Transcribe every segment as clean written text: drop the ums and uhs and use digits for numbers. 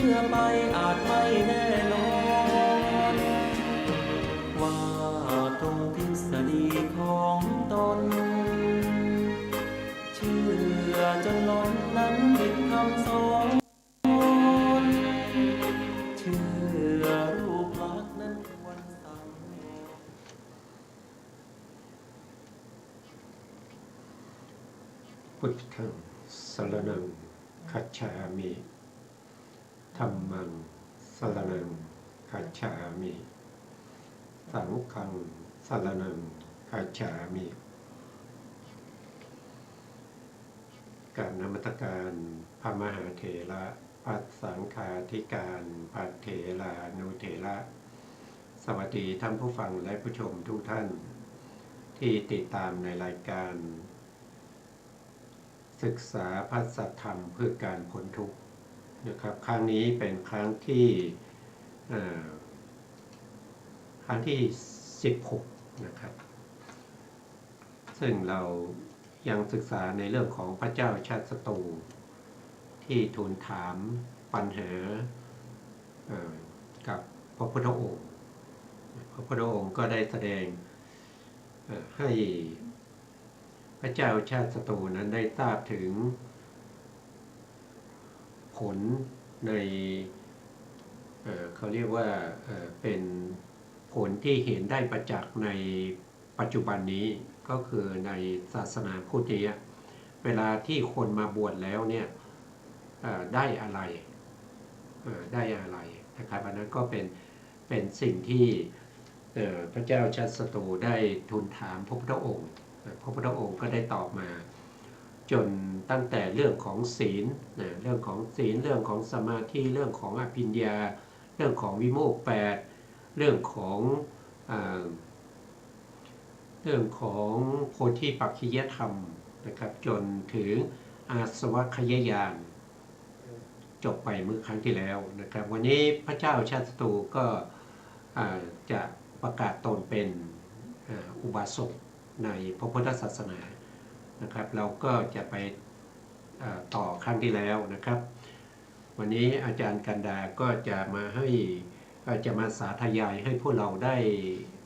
ชื่อไปอาจไม่แน่นอนว่าตรงทฤษฎีของตนเชื่อจนล้นนั้นผิดคำสอนเชื่อรูปลักษณ์นั้นควรสั่งพุทธังสรณังคัจฉามิธัมมังสรณังคัจฉามิสังฆังสรณังคัจฉามิการนมัสการพระมหาเถระพระสังฆาธิการพระเถรานุเถระสวัสดีท่านผู้ฟังและผู้ชมทุกท่านที่ติดตามในรายการศึกษาพระสัทธรรมเพื่อการพ้นทุกข์นะครับครั้งนี้เป็นครั้งที่16นะครับซึ่งเรายังศึกษาในเรื่องของพระเจ้าชาติศัตรูที่ทูลถามปัญหากับพระพุทธองค์พระพุทธองค์ก็ได้แสดงให้พระเจ้าชาติศัตรูนั้นได้ทราบถึงผลในเขาเรียกว่าเป็นผลที่เห็นได้ประจักษ์ในปัจจุบันนี้ก็คือในศาสนาพุทธเนี่ยเวลาที่คนมาบวชแล้วเนี่ยได้อะไรนะครับอันนั้นก็เป็นสิ่งที่พระเจ้าชาติศัตรูได้ทูลถามพระพุทธองค์พระพุทธองค์ก็ได้ตอบมาจนตั้งแต่เรื่องของศีลเรื่องของศีลเรื่องของสมาธิเรื่องของอภิญญาเรื่องของวิโมกข์8เรื่องของโพธิปักขิยธรรมนะครับจนถึงอาสวัคยญาณจบไปเมื่อครั้งที่แล้วนะครับวันนี้พระเจ้าชาติศัตรูก็จะประกาศตนเป็นอุบาสกในพระพุทธศาสนานะครับเราก็จะไปต่อครั้งที่แล้วนะครับวันนี้อาจารย์กันดาก็จะมาสาธยายให้พวกเราไ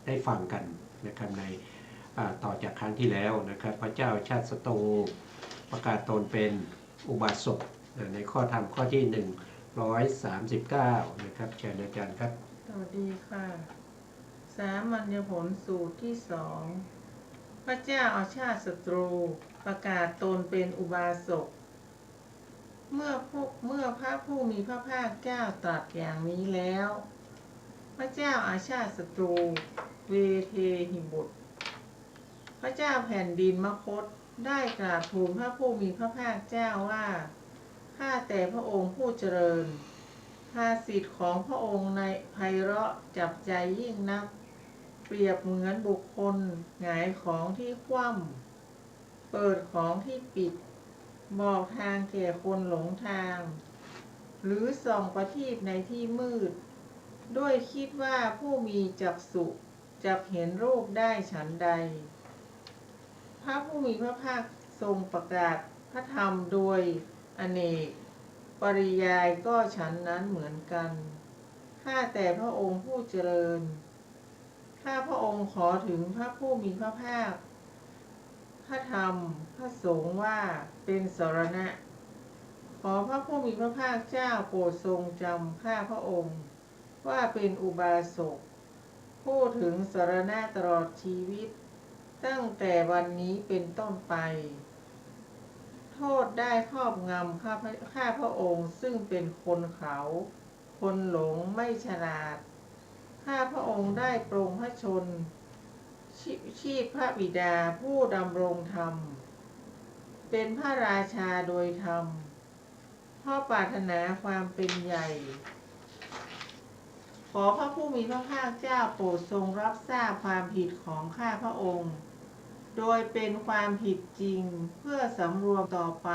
ด้ฟังกันนะครับในต่อจากครั้งที่แล้วนะครับพระเจ้าชาติศัตรูประกาศตนเป็นอุบาสกในข้อธรรมข้อที่139นะครับเชิญอาจารย์ครับสวัสดีค่ะสามัญญผลสูตรที่2พระเจ้าอาชาติศัตรูประกาศตนเป็นอุบาสกเมื่อพระผู้มีพระภาคเจ้าตรัสอย่างนี้แล้วพระเจ้าอาชาติศัตรูเวเทหิบุตรพระเจ้าแผ่นดินมคธได้กราบทูลพระผู้มีพระภาคเจ้าว่าข้าแต่พระองค์ผู้เจริญภาษิตของพระองค์ในไพเราะจับใจยิ่งนักเปรียบเหมือนบุคคลหงายของที่คว่ำเปิดของที่ปิดบอกทางแก่คนหลงทางหรือส่องประทีปในที่มืดด้วยคิดว่าผู้มีจักษุจักเห็นรูปได้ฉันใดพระผู้มีพระภาคทรงประกาศพระธรรมโดยอเนกปริยายก็ฉันนั้นเหมือนกันข้าแต่พระองค์ผู้เจริญข้าพระองค์ขอถึงพระผู้มีพระภาคพระธรรมพระสงฆ์ว่าเป็นสรณะขอพระผู้มีพระภาคเจ้าโปรดทรงจำข้าพระองค์ว่าเป็นอุบาสกผู้ถึงสรณะตลอดชีวิตตั้งแต่วันนี้เป็นต้นไปโทษได้ครอบงำข้าพระองค์ซึ่งเป็นคนเขาคนหลงไม่ฉลาดข้าพระองค์ได้ปรงพระชนชีพพระบิดาผู้ดำรงธรรมเป็นพระราชาโดยธรรมเพราะปรารถนาความเป็นใหญ่ขอพระผู้มีพระภาคเจ้าโปรดทรงรับทราบความผิดของข้าพระองค์โดยเป็นความผิดจริงเพื่อสำรวมต่อไป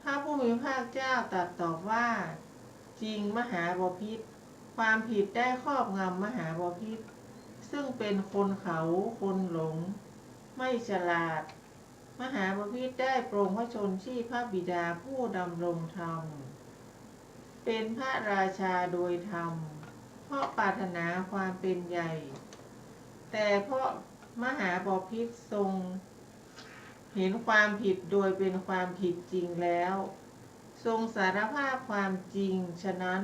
พระผู้มีพระภาคเจ้าตรัสตอบว่าจริงมหาบพิตรความผิดได้ครอบงำมหาบพิตรซึ่งเป็นคนเขาคนหลงไม่ฉลาดมหาบพิตรได้ปรงพระชนชีพพระบิดาผู้ดำรงธรรม เป็นพระราชาโดยธรรมเพราะปรารถนาความเป็นใหญ่ แต่เพราะมหาบพิตรทรงเห็นความผิดโดยเป็นความผิดจริงแล้ว ทรงสารภาพความจริงฉะนั้น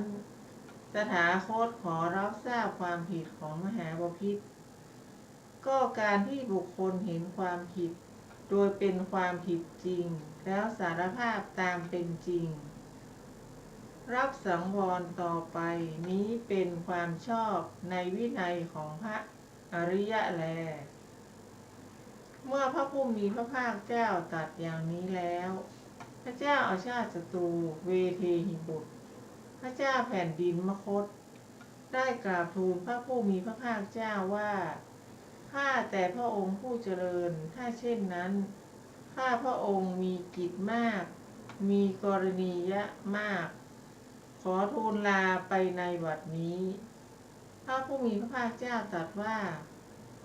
ตถาคตขอรับทราบความผิดของมหาบพิตรก็การที่บุคคลเห็นความผิดโดยเป็นความผิดจริงแล้วสารภาพตามเป็นจริงรับสังวรต่อไปนี้เป็นความชอบในวินัยของพระอริยะแล เมื่อพระผู้มีพระภาคเจ้าตรัสอย่างนี้แล้ว พระเจ้าอาชาติศัตรูเวเทหิบุตรพระเจ้าแผ่นดินมคธได้กราบทูลพระผู้มีพระภาคเจ้าว่าข้าแต่พระองค์ผู้เจริญถ้าเช่นนั้นข้าพระองค์มีกิจมากมีกรณียะมากขอทูลลาไปในบัดนี้พระผู้มีพระภาคเจ้าตรัสว่า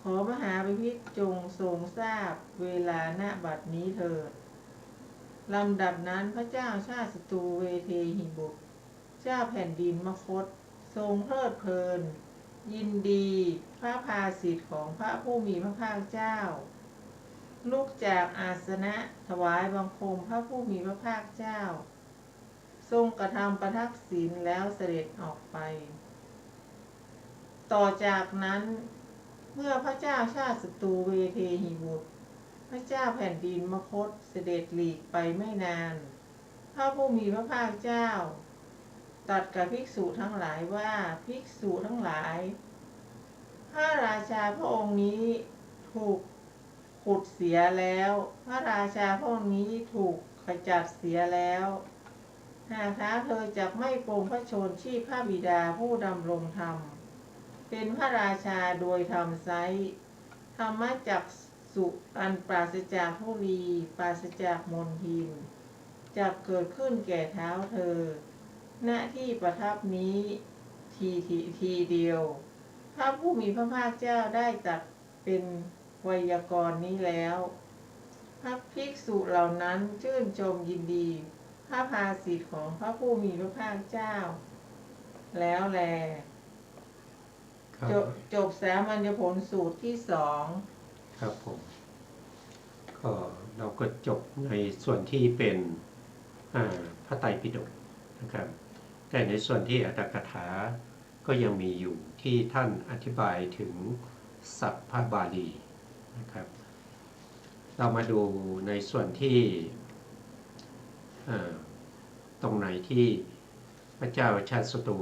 ขอมหาบพิตรจงทรงทราบเวลาณบัดนี้เถิดลำดับนั้นพระเจ้าชาติศัตรูเวเทหิบุตรเจ้าแผ่นดินมคธทรงเพลิดเพลินยินดีพระภาสิทธิ์ของพระผู้มีพระภาคเจ้าลุกจากอาสนะถวายบังคมพระผู้มีพระภาคเจ้าทรงกระทำประทักษิณแล้วเสด็จออกไปต่อจากนั้นเมื่อพระเจ้าชาติศัตรูเวเทหิบุตรพระเจ้าแผ่นดินมคธเสด็จหลีกไปไม่นานพระผู้มีพระภาคเจ้าตรัสกับภิกษุทั้งหลายว่าภิกษุทั้งหลายพระราชาพระองค์นี้ถูกขุดเสียแล้วพระราชาพระองค์นี้ถูกขจัดเสียแล้วหากท้าเธอจักไม่ปรงพระชนชีพพระบิดาผู้ดำรงธรรมเป็นพระราชาโดยธรรมไซร้ธรรมจักสุอันปราศจากทุลีปราศจากมลทินจะเกิดขึ้นแก่เท้าเธอณที่ประทับนี้ทีเดียวพระผู้มีพระภาคเจ้าได้ตรัสเป็นไวยากรณ์นี้แล้วพระภิกษุเหล่านั้นชื่นชมยินดีพระภาสิทธิ์ของพระผู้มีพระภาคเจ้าแล้วแลจบสามัญญผลสูตรที่สองครับผมก็เราก็จบในส่วนที่เป็นพระไตรปิฎกนะครับแต่ในส่วนที่อัตถกถาก็ยังมีอยู่ที่ท่านอธิบายถึงศัพท์พระบาลีนะครับเรามาดูในส่วนที่ตรงไหนที่พระเจ้าชาติศัตรู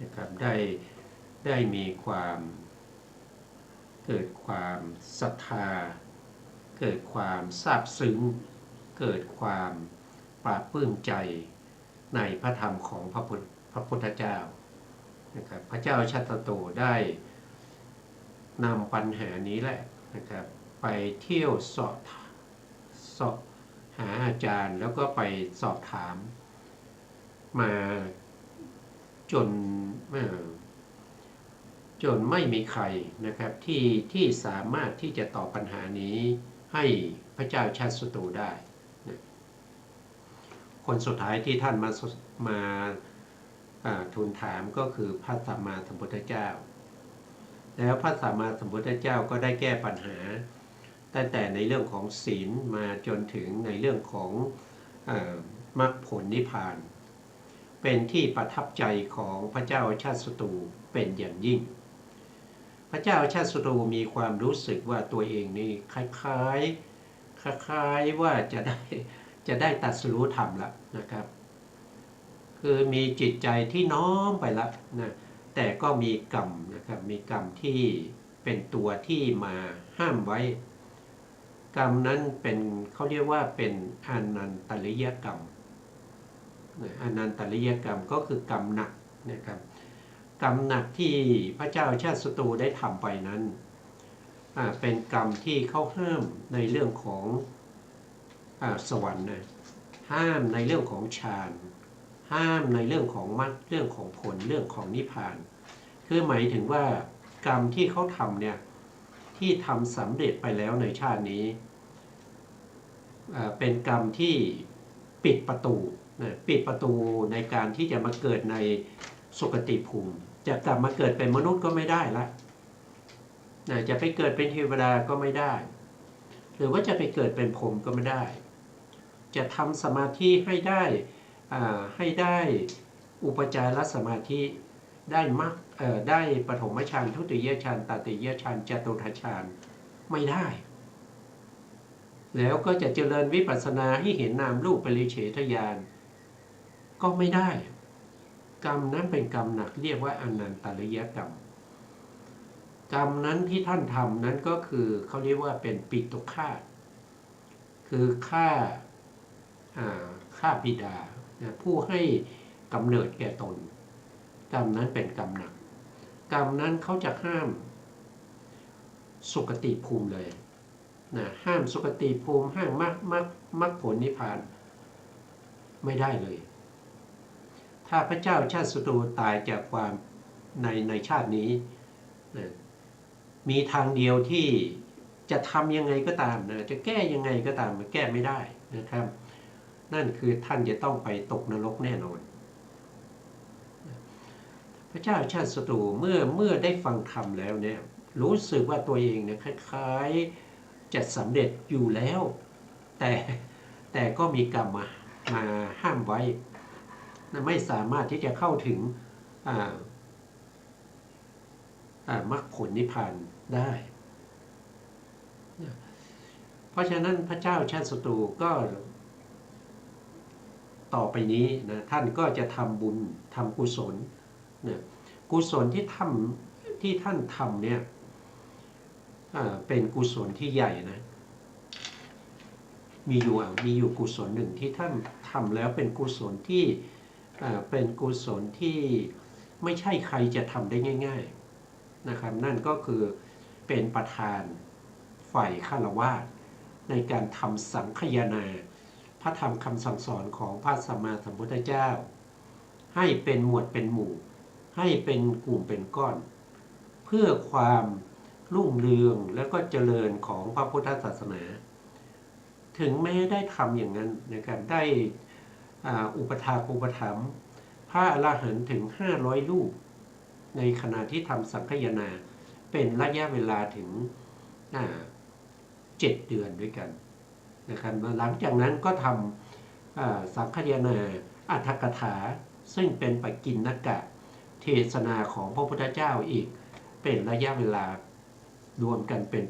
นะครับได้มีความเกิดความศรัทธาเกิดความซาบซึ้งเกิดความปลาบปลื้มใจในพระธรรมของพระพุทธเจ้านะครับพระเจ้าชาติศัตรูได้นำปัญหานี้แหละนะครับไปเที่ยวสอบหาอาจารย์แล้วก็ไปสอบถามมาจนไม่มีใครนะครับที่สามารถที่จะตอบปัญหานี้ให้พระเจ้าชาติศัตรูได้นะคนสุดท้ายที่ท่านมาทูลถามก็คือพระสัมมาสัมพุทธเจ้าแล้วพระสัมมาสัมพุทธเจ้าก็ได้แก้ปัญหาตั้งแต่ในเรื่องของศีลมาจนถึงในเรื่องของมรรคผลนิพพานเป็นที่ประทับใจของพระเจ้าชาติศัตรูเป็นอย่างยิ่งพระเจ้าชาติศัตรูมีความรู้สึกว่าตัวเองนี่คล้ายว่าจะได้ตรัสรู้ธรรมแล้วนะครับคือมีจิตใจที่น้อมไปแล้วนะแต่ก็มีกรรมนะครับมีกรรมที่เป็นตัวที่มาห้ามไว้กรรมนั้นเป็นเขาเรียกว่าเป็นอนันตริยกรรมอนันตริยกรรมก็คือกรรมหนักนะครับกรรมหนักที่พระเจ้าชาติศัตรูได้ทำไปนั้นเป็นกรรมที่เขาห้ามในเรื่องของสวรรค์นะห้ามในเรื่องของฌานห้ามในเรื่องของมรรคเรื่องของผลเรื่องของนิพพานคือหมายถึงว่ากรรมที่เขาทำเนี่ยที่ทำสำเร็จไปแล้วในชาตินี้เป็นกรรมที่ปิดประตู นะปิดประตูในการที่จะมาเกิดในสุคติภูมิจะกลับมาเกิดเป็นมนุษย์ก็ไม่ได้ละนะจะไปเกิดเป็นเทวดาก็ไม่ได้ หรือว่าจะไปเกิดเป็นพรหมก็ไม่ได้ จะทำสมาธิให้ได้อุปจารสมาธิได้มรรคได้ปฐมฌานทุติยฌานตติยฌานจตุตถฌานไม่ได้ แล้วก็จะเจริญวิปัสสนาให้เห็นนามรูปปริเฉทญาณก็ไม่ได้ กรรมนั้นเป็นกรรมหนักเรียกว่าอนันตริยกรรม กรรมนั้นที่ท่านทำนั้นก็คือเขาเรียกว่าเป็นปิตุฆาตคือฆ่าบิดาผู้ให้กำเนิดแก่ตนกรรมนั้นเป็นกรรมหนักกรรมนั้นเขาจะห้ามสุคติภูมิเลยนะห้ามสุคติภูมิห้ามมรรคผลนิพพานไม่ได้เลย ถ้าพระเจ้าชาติศัตรูตายจากความในชาตินี้นะมีทางเดียวที่จะทำยังไงก็ตามนะจะแก้ยังไงก็ตามมันแก้ไม่ได้นะครับนั่นคือท่านจะต้องไปตกนรกแน่นอนพระเจ้าชาติศัตรูเมื่อได้ฟังธรรมแล้วเนี่ยรู้สึกว่าตัวเองเนี่ยคล้ายๆจะสำเร็จอยู่แล้วแต่ก็มีกรรมมาห้ามไว้ไม่สามารถที่จะเข้าถึงมรรคผลนิพพานได้เพราะฉะนั้นพระเจ้าชาติศัตรูก็ต่อไปนี้นะท่านก็จะทำบุญทำกุศลนะกุศลที่ท่านทำเนี่ยเป็นกุศลที่ใหญ่นะมีอยู่กุศลหนึ่งที่ท่านทำแล้วเป็นกุศลที่ไม่ใช่ใครจะทำได้ง่ายๆนะครับนั่นก็คือเป็นประธานฝ่ายฆราวาสในการทำสังคายนาพระธรรมคำสั่งสอนของพระสัมมาสัมพุทธเจ้าให้เป็นหมวดเป็นหมู่ให้เป็นกลุ่มเป็นก้อนเพื่อความรุ่งเรืองและก็เจริญของพระพุทธศาสนาถึงแม้ได้ทำอย่างนั้นนะครับได้อุปถัมภ์พระอรหันต์ถึง500รูปในขณะที่ทำสังคายนาเป็นระยะเวลาถึง7 เดือนด้วยกันนะครับหลังจากนั้นก็ทำสังคายนาอรรถกถาซึ่งเป็นปกิณณกะเทศนาของพระพุทธเจ้าอีกเป็นระยะเวลารวมกันเป็น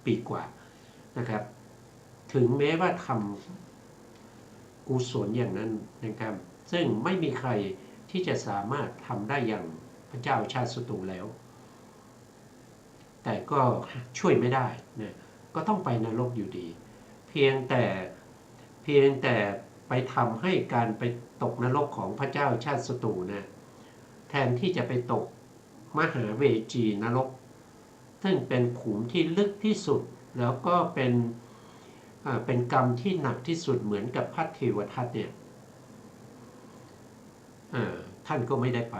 ปีกว่านะครับถึงแม้ว่าทำกุศลอย่างนั้นนะครับซึ่งไม่มีใครที่จะสามารถทำได้อย่างพระเจ้าชาติศัตรูแล้วแต่ก็ช่วยไม่ได้นะก็ต้องไปนรกอยู่ดีเพียงแต่ไปทำให้การไปตกนรกของพระเจ้าชาติศัตรูนะแทนที่จะไปตกมหาเวจีนรกซึ่งเป็นขุมที่ลึกที่สุดแล้วก็เป็นกรรมที่หนักที่สุดเหมือนกับพระเทวทัตเนี่ยท่านก็ไม่ได้ไป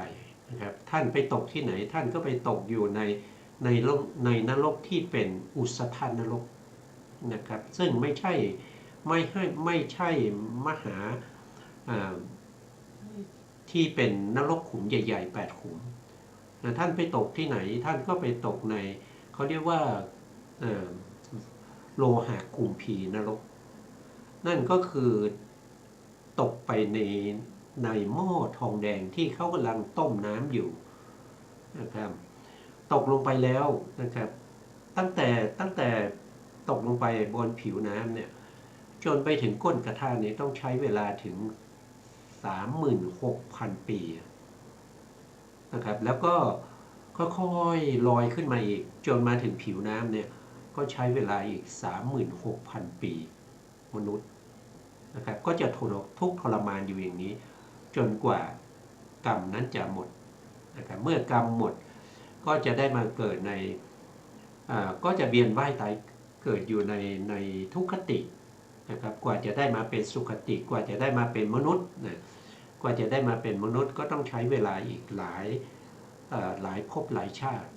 นะครับท่านไปตกที่ไหนท่านก็ไปตกอยู่ในนรกที่เป็นอุสธานรกนะครับซึ่งไม่ใช่มหาที่เป็นนรกขุมใหญ่ๆ8 ขุมนะท่านไปตกที่ไหนท่านก็ไปตกในเขาเรียกว่าโลหะกุมพีนรกนั่นก็คือตกไปในหม้อทองแดงที่เขากำลังต้มน้ำอยู่นะครับตกลงไปแล้วนะครับตั้งแต่ตกลงไปบนผิวน้ำเนี่ยจนไปถึงก้นกระทะนี้ต้องใช้เวลาถึง 36,000 ปีนะครับแล้วก็ค่อยๆลอยขึ้นมาอีกจนมาถึงผิวน้ำเนี่ยก็ใช้เวลาอีก 36,000 ปีมนุษย์นะครับก็จะทุกข์ทรมานอยู่อย่างนี้จนกว่ากรรมนั้นจะหมดนะครับเมื่อกรรมหมดก็จะได้มาเกิดก็จะเวียนว่ายตายเกิดอยู่ในทุกขตินะครับกว่าจะได้มาเป็นสุขติกว่าจะได้มาเป็นมนุษย์นะกว่าจะได้มาเป็นมนุษย์ก็ต้องใช้เวลาอีกหลายภพหลายชาติ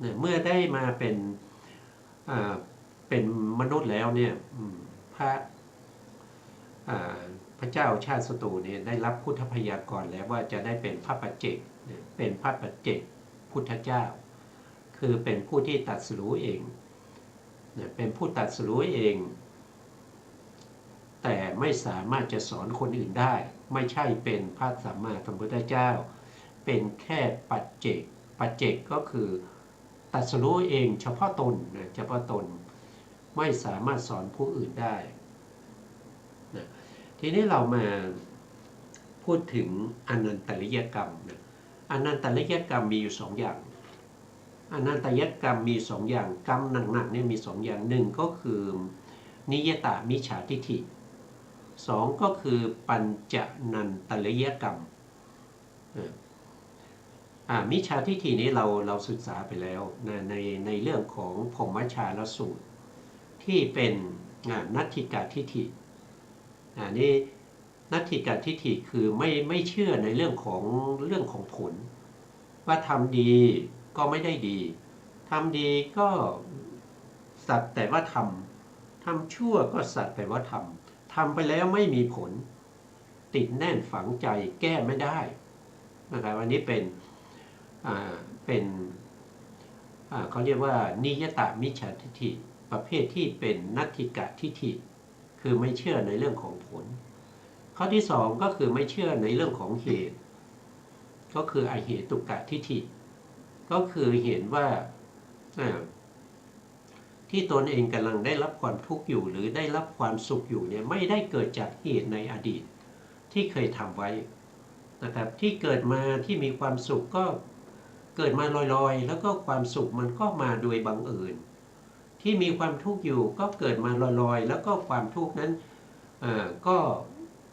นะเมื่อได้มาเป็นมนุษย์แล้วเนี่ยพ ระเจ้าชาติศัตรูเนี่ยได้รับพุทธพยากรแล้วว่าจะได้เป็นพระปัจเจกเป็นพระปัจเจกพุทธเจ้า คือเป็นผู้ที่ตรัสรู้เองเป็นผู้ตรัสรู้เอง แต่ไม่สามารถจะสอนคนอื่นได้ไม่ใช่เป็นพระสัมมาสัมพุทธเจ้าเป็นแค่ปัจเจกปัจเจกก็คือตรัสรู้เองเฉพาะตนนะเฉพาะตนไม่สามารถสอนผู้อื่นได้นะทีนี้เรามาพูดถึงอนันตริยกรรมนะอนันตริยกรรมมีอยู่2อย่างอนันตริยกรรมมี2อย่างกรรมหนักๆเนี่ยมี2อย่างหนึ่งก็คือนิยตามิจฉาทิฏฐิ2ก็คือปัญจนันตริยกรรมมิจฉาทิฏฐินี้เราศึกษาไปแล้วในเรื่องของพรหมชาลสูตรที่เป็นนัตถิกาทิฏฐินี่นัตถิกาทิฏฐิคือไม่เชื่อในเรื่องของผลว่าทำดีก็ไม่ได้ดีทำดีก็สักแต่ว่าทำชั่วก็สักแต่ว่าทำไปแล้วไม่มีผลติดแน่นฝังใจแก้ไม่ได้นะครับอันนี้เป็นเขาเรียกว่านิยตามิจฉาทิฏฐิประเภทที่เป็นนัตถิกะทิฏฐิคือไม่เชื่อในเรื่องของผลข้อที่2ก็คือไม่เชื่อในเรื่องของเหตุก็คืออเหตุกะทิฏฐิก็คือเห็นว่าที่ตนเองกำลังได้รับความทุกข์อยู่หรือได้รับความสุขอยู่เนี่ยไม่ได้เกิดจากเหตุในอดีตที่เคยทำไว้นะครับที่เกิดมาที่มีความสุขก็เกิดมาลอยๆแล้วก็ความสุขมันก็มาโดยบังเอิญที่มีความทุกข์อยู่ก็เกิดมาลอยๆแล้วก็ความทุกข์นั้นก็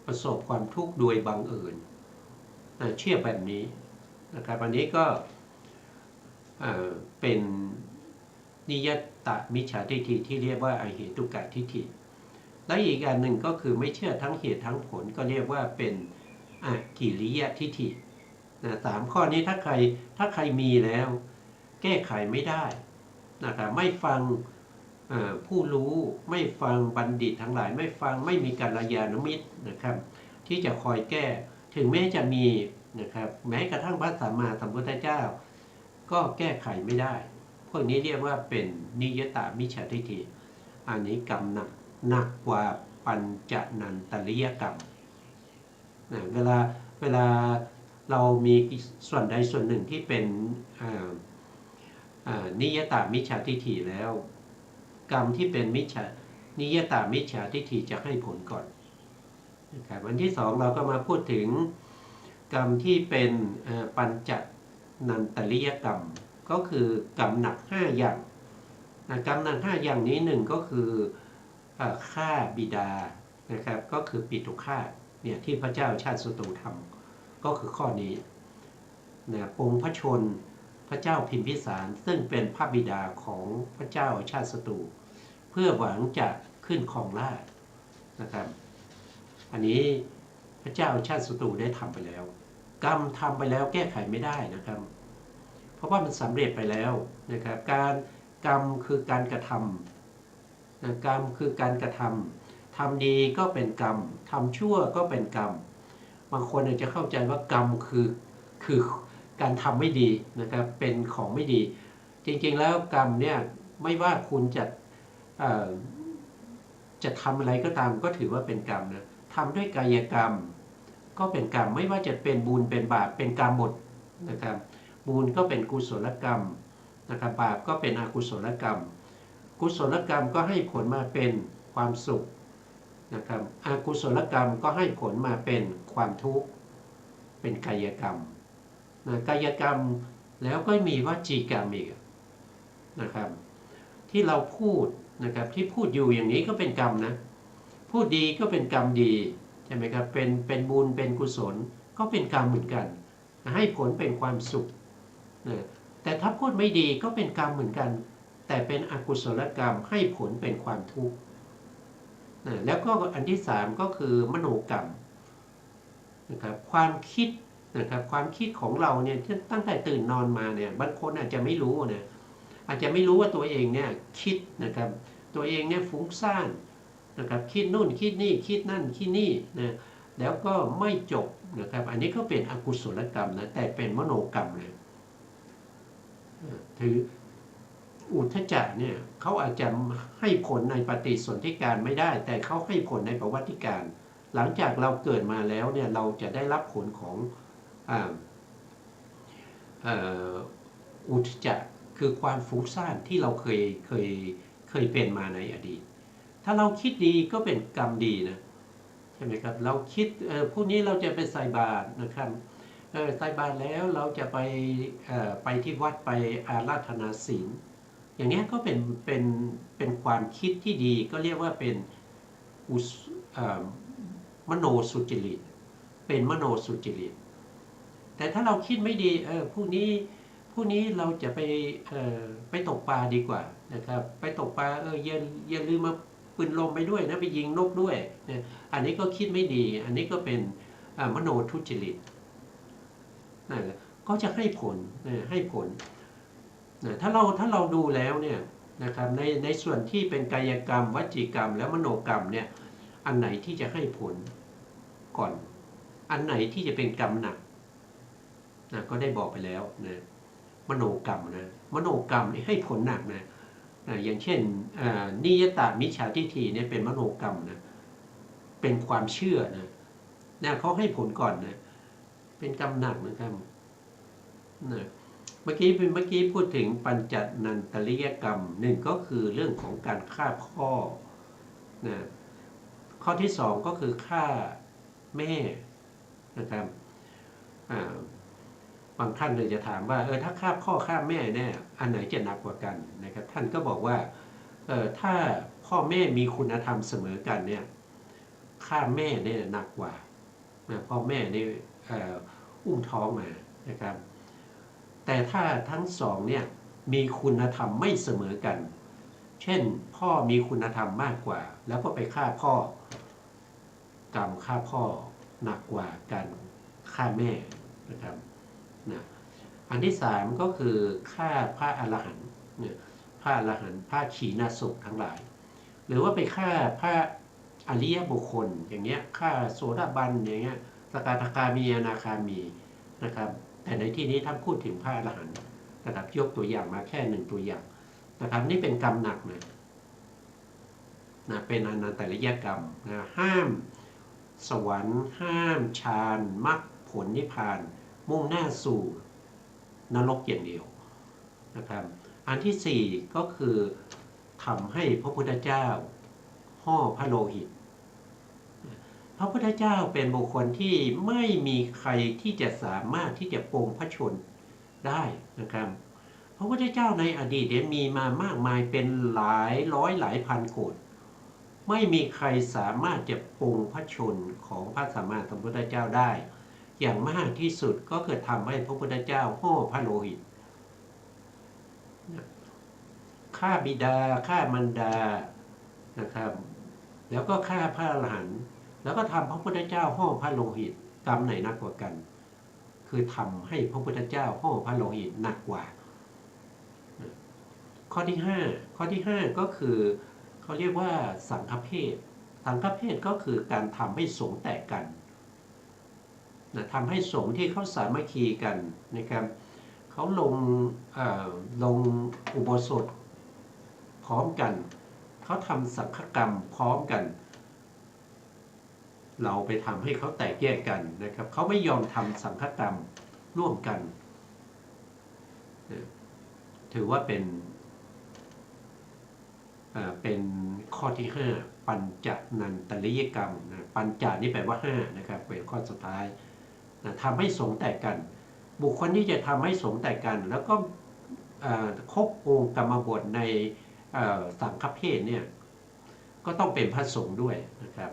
ประสบความทุกข์โดยบังเอิญเชื่อแบบนี้นะครับอันนี้ก็เป็นนิยตมิจฉาทิฏฐิที่เรียกว่าอเหตุกะทิฏฐิและอีกอันหนึ่งก็คือไม่เชื่อทั้งเหตุทั้งผลก็เรียกว่าเป็นอกิริยทิฏฐิ3ข้อนี้ถ้าใครมีแล้วแก้ไขไม่ได้นะครับไม่ฟังผู้รู้ไม่ฟังบัณฑิตทั้งหลายไม่ฟังไม่มีกัลยาณมิตรนะครับที่จะคอยแก้ถึงแม้จะมีนะครับแม้กระทั่งพระสัมมาสัมพุทธเจ้าก็แก้ไขไม่ได้พวกนี้เรียกว่าเป็นนิยตามิจฉาทิฏฐิอันนี้กรรมหนักกว่าปัญจนันตริยกรรมเวลาเรามีส่วนใดส่วนหนึ่งที่เป็นนิยตามิจฉาทิฏฐิแล้วกรรมที่เป็นนิยตามิจฉาทิฏฐิจะให้ผลก่อนนะครับวันที่2เราก็มาพูดถึงกรรมที่เป็นปัญจนันตริยกรรมก็คือกรรมหนัก5อย่างกรรมหนัก5อย่างนี้1ก็คือฆ่าบิดานะครับก็คือปิตุฆาตเนี่ยที่พระเจ้าชาติศัตรูทำก็คือข้อนี้นะปงพระชนพระเจ้าพิมพิสารซึ่งเป็นพระบิดาของพระเจ้าชาติศัตรูเพื่อหวังจะขึ้นครองราชย์นะครับอันนี้พระเจ้าชาติศัตรูได้ทำไปแล้วกรรมทำไปแล้วแก้ไขไม่ได้นะครับเพราะว่ามันสำเร็จไปแล้วนะครับกรรมคือการกระทำกรรมคือการกระทำทำดีก็เป็นกรรมทำชั่วก็เป็นกรรมบางคนอาจจะเข้าใจว่ากรรมคือการทำไม่ดีนะครับเป็นของไม่ดีจริงๆแล้วกรรมเนี่ยไม่ว่าคุณจะทำอะไรก็ตามก็ถือว่าเป็นกรรมนะทำด้วยกายกรรมก็เป็นกรรมไม่ว่าจะเป็นบุญเป็นบาปเป็นกรรมหมดนะครับบุญก็เป็นกุศลกรรมนะครับบาปก็เป็นอกุศลกรรมกุศลกรรมก็ให้ผลมาเป็นความสุขนะครับอกุศลกรรมก็ให้ผลมาเป็นความทุกข์เป็นกายกรรมกายกรรมแล้วก็มีวจีกรรมอีกนะครับที่เราพูดนะครับที่พูดอยู่อย่างนี้ก็เป็นกรรมนะพูดดีก็เป็นกรรมดีใช่ไหมครับเป็นบุญเป็นกุศลก็เป็นกรรมเหมือนกันให้ผลเป็นความสุขแต่ถ้าพูดไม่ดีก็เป็นกรรมเหมือนกันแต่เป็นอกุศลกรรมให้ผลเป็นความทุกข์แล้วก็อันที่3ก็คือมโนกรรมนะครับความคิดนะครับความคิดของเราเนี่ยตั้งแต่ตื่นนอนมาเนี่ยบางคนอาจจะไม่รู้นะอาจจะไม่รู้ว่าตัวเองเนี่ยคิดนะครับตัวเองเนี่ยฟุ้งซ่านนะครับคิดนู่นคิดนี่คิดนั่นคิดนี่นะ แล้วก็ไม่จบนะครับอันนี้ก็เป็นอกุศลกรรมนะแต่เป็นมโนกรรมเลยถืออุทธัจจะเนี่ยเขาอาจจะให้ผลในปฏิสนธิการไม่ได้ แต่เขาให้ผลในประวัติการหลังจากเราเกิดมาแล้วเนี่ยเราจะได้รับผลของอุทธัจจะคือความฟุ้งซ่านที่เราเคยเป็นมาในอดีตถ้าเราคิดดีก็เป็นกรรมดีนะใช่ไหมครับเราคิดพรุ่งนี้เราจะไปใส่บาตรนะครับใส่บาตรแล้วเราจะไปที่วัดไปอาราธนาศีลอย่างนี้ก็เป็นความคิดที่ดีก็เรียกว่าเป็นมโนสุจริตเป็นมโนสุจริตแต่ถ้าเราคิดไม่ดีพรุ่งนี้เราจะไปตกปลาดีกว่านะครับไปตกปลาอย่าลืมมาปืนลมไปด้วยนะไปยิงนกด้วยนะอันนี้ก็คิดไม่ดีอันนี้ก็เป็นมโนทุจริตนะก็จะให้ผลนะถ้าเราดูแล้วเนี่ยนะครับในส่วนที่เป็นกายกรรมวจีกรรมและมโนกรรมเนี่ยอันไหนที่จะให้ผลก่อนอันไหนที่จะเป็นกรรมหนักนะก็ได้บอกไปแล้วนะมโนกรรมนะมโนกรรมให้ผลหนักนะอย่างเช่นนิยตามิจฉาทิฏฐิเนี่ยเป็นมโนกรรมนะเป็นความเชื่อนะเขาให้ผลก่อนนะเป็นกรรมหนักนะครับนะเมื่อกี้พูดถึงปัญจนันตริยกรรมหนึ่งก็คือเรื่องของการฆ่าพ่อนะข้อที่สองก็คือฆ่าแม่นะครับบางท่านเลยจะถามว่าถ้าฆ่าพ่อฆ่าแม่เนี่ยอันไหนจะหนักกว่ากันนะครับท่านก็บอกว่าถ้าพ่อแม่มีคุณธรรมเสมอกันเนี่ยฆ่าแม่เนี่ยหนักกว่าพ่อแม่นี่อุ้มท้องมานะครับแต่ถ้าทั้งสองเนี่ยมีคุณธรรมไม่เสมอกันเช่นพ่อมีคุณธรรมมากกว่าแล้วก็ไปฆ่าพ่อกรรมฆ่าพ่อหนักกว่าการฆ่าแม่นะครับนะอันที่สามก็คือฆ่าพระอรหันต์พระอรหันต์พระขีณาสพทั้งหลายหรือว่าไปฆ่าพระอริยบุคคลอย่างเงี้ยฆ่าโสดาบันอย่างเงี้ยสกทาคามีอนาคามีนะครับแต่ในที่นี้ท่านพูดถึงพระอรหันต์นะครับยกตัวอย่างมาแค่หนึ่งตัวอย่างนะครับนี่เป็นกรรมหนักนะเป็นอนันตริยกรรมนะห้ามสวรรค์ห้ามฌานมรรคผลนิพพานมุ่งหน้าสู่นรกอย่างเดียวนะครับอันที่สี่ก็คือทำให้พระพุทธเจ้าห่อพระโลหิตพระพุทธเจ้าเป็นบุคคลที่ไม่มีใครที่จะสามารถที่จะปรงพระชนได้นะครับพระพุทธเจ้าในอดีตมีมามากมายเป็นหลายร้อยหลายพันโกฏไม่มีใครสามารถจะปรงพระชนของพระสัมมาสัมพุทธเจ้าได้อย่างมากที่สุดก็คือทำให้พระพุทธเจ้าห่อพระโลหิตฆ่าบิดาฆ่ามารดานะครับแล้วก็ฆ่าพระอรหันต์แล้วก็ทำพระพุทธเจ้าห่อพระโลหิตกรรมไหนหนักกว่ากันคือทำให้พระพุทธเจ้าห่อพระโลหิตหนักกว่าข้อที่ห้าก็คือเขาเรียกว่าสังฆเพศก็คือการทำให้สงฆ์แตกกันทำให้สงฆ์ที่เขาสามัคคีกันนะครับเขาลงอุโบสถพร้อมกันเขาทำสังฆกรรมพร้อมกันเราไปทำให้เขาแตกแยกกันนะครับเขาไม่ยอมทำสังฆกรรมร่วมกันถือว่าเป็นข้อที่5ปัญจนันตริยกรรมนะปัญจนี่แปลว่า5นะครับเป็นข้อสุดท้ายนะทำให้สงฆ์แตกกันบุคคลที่จะทำให้สงฆ์แตกกันแล้วก็ครบองค์กรรมบทในสังฆเพศเนี่ยก็ต้องเป็นพระสงฆ์ด้วยนะครับ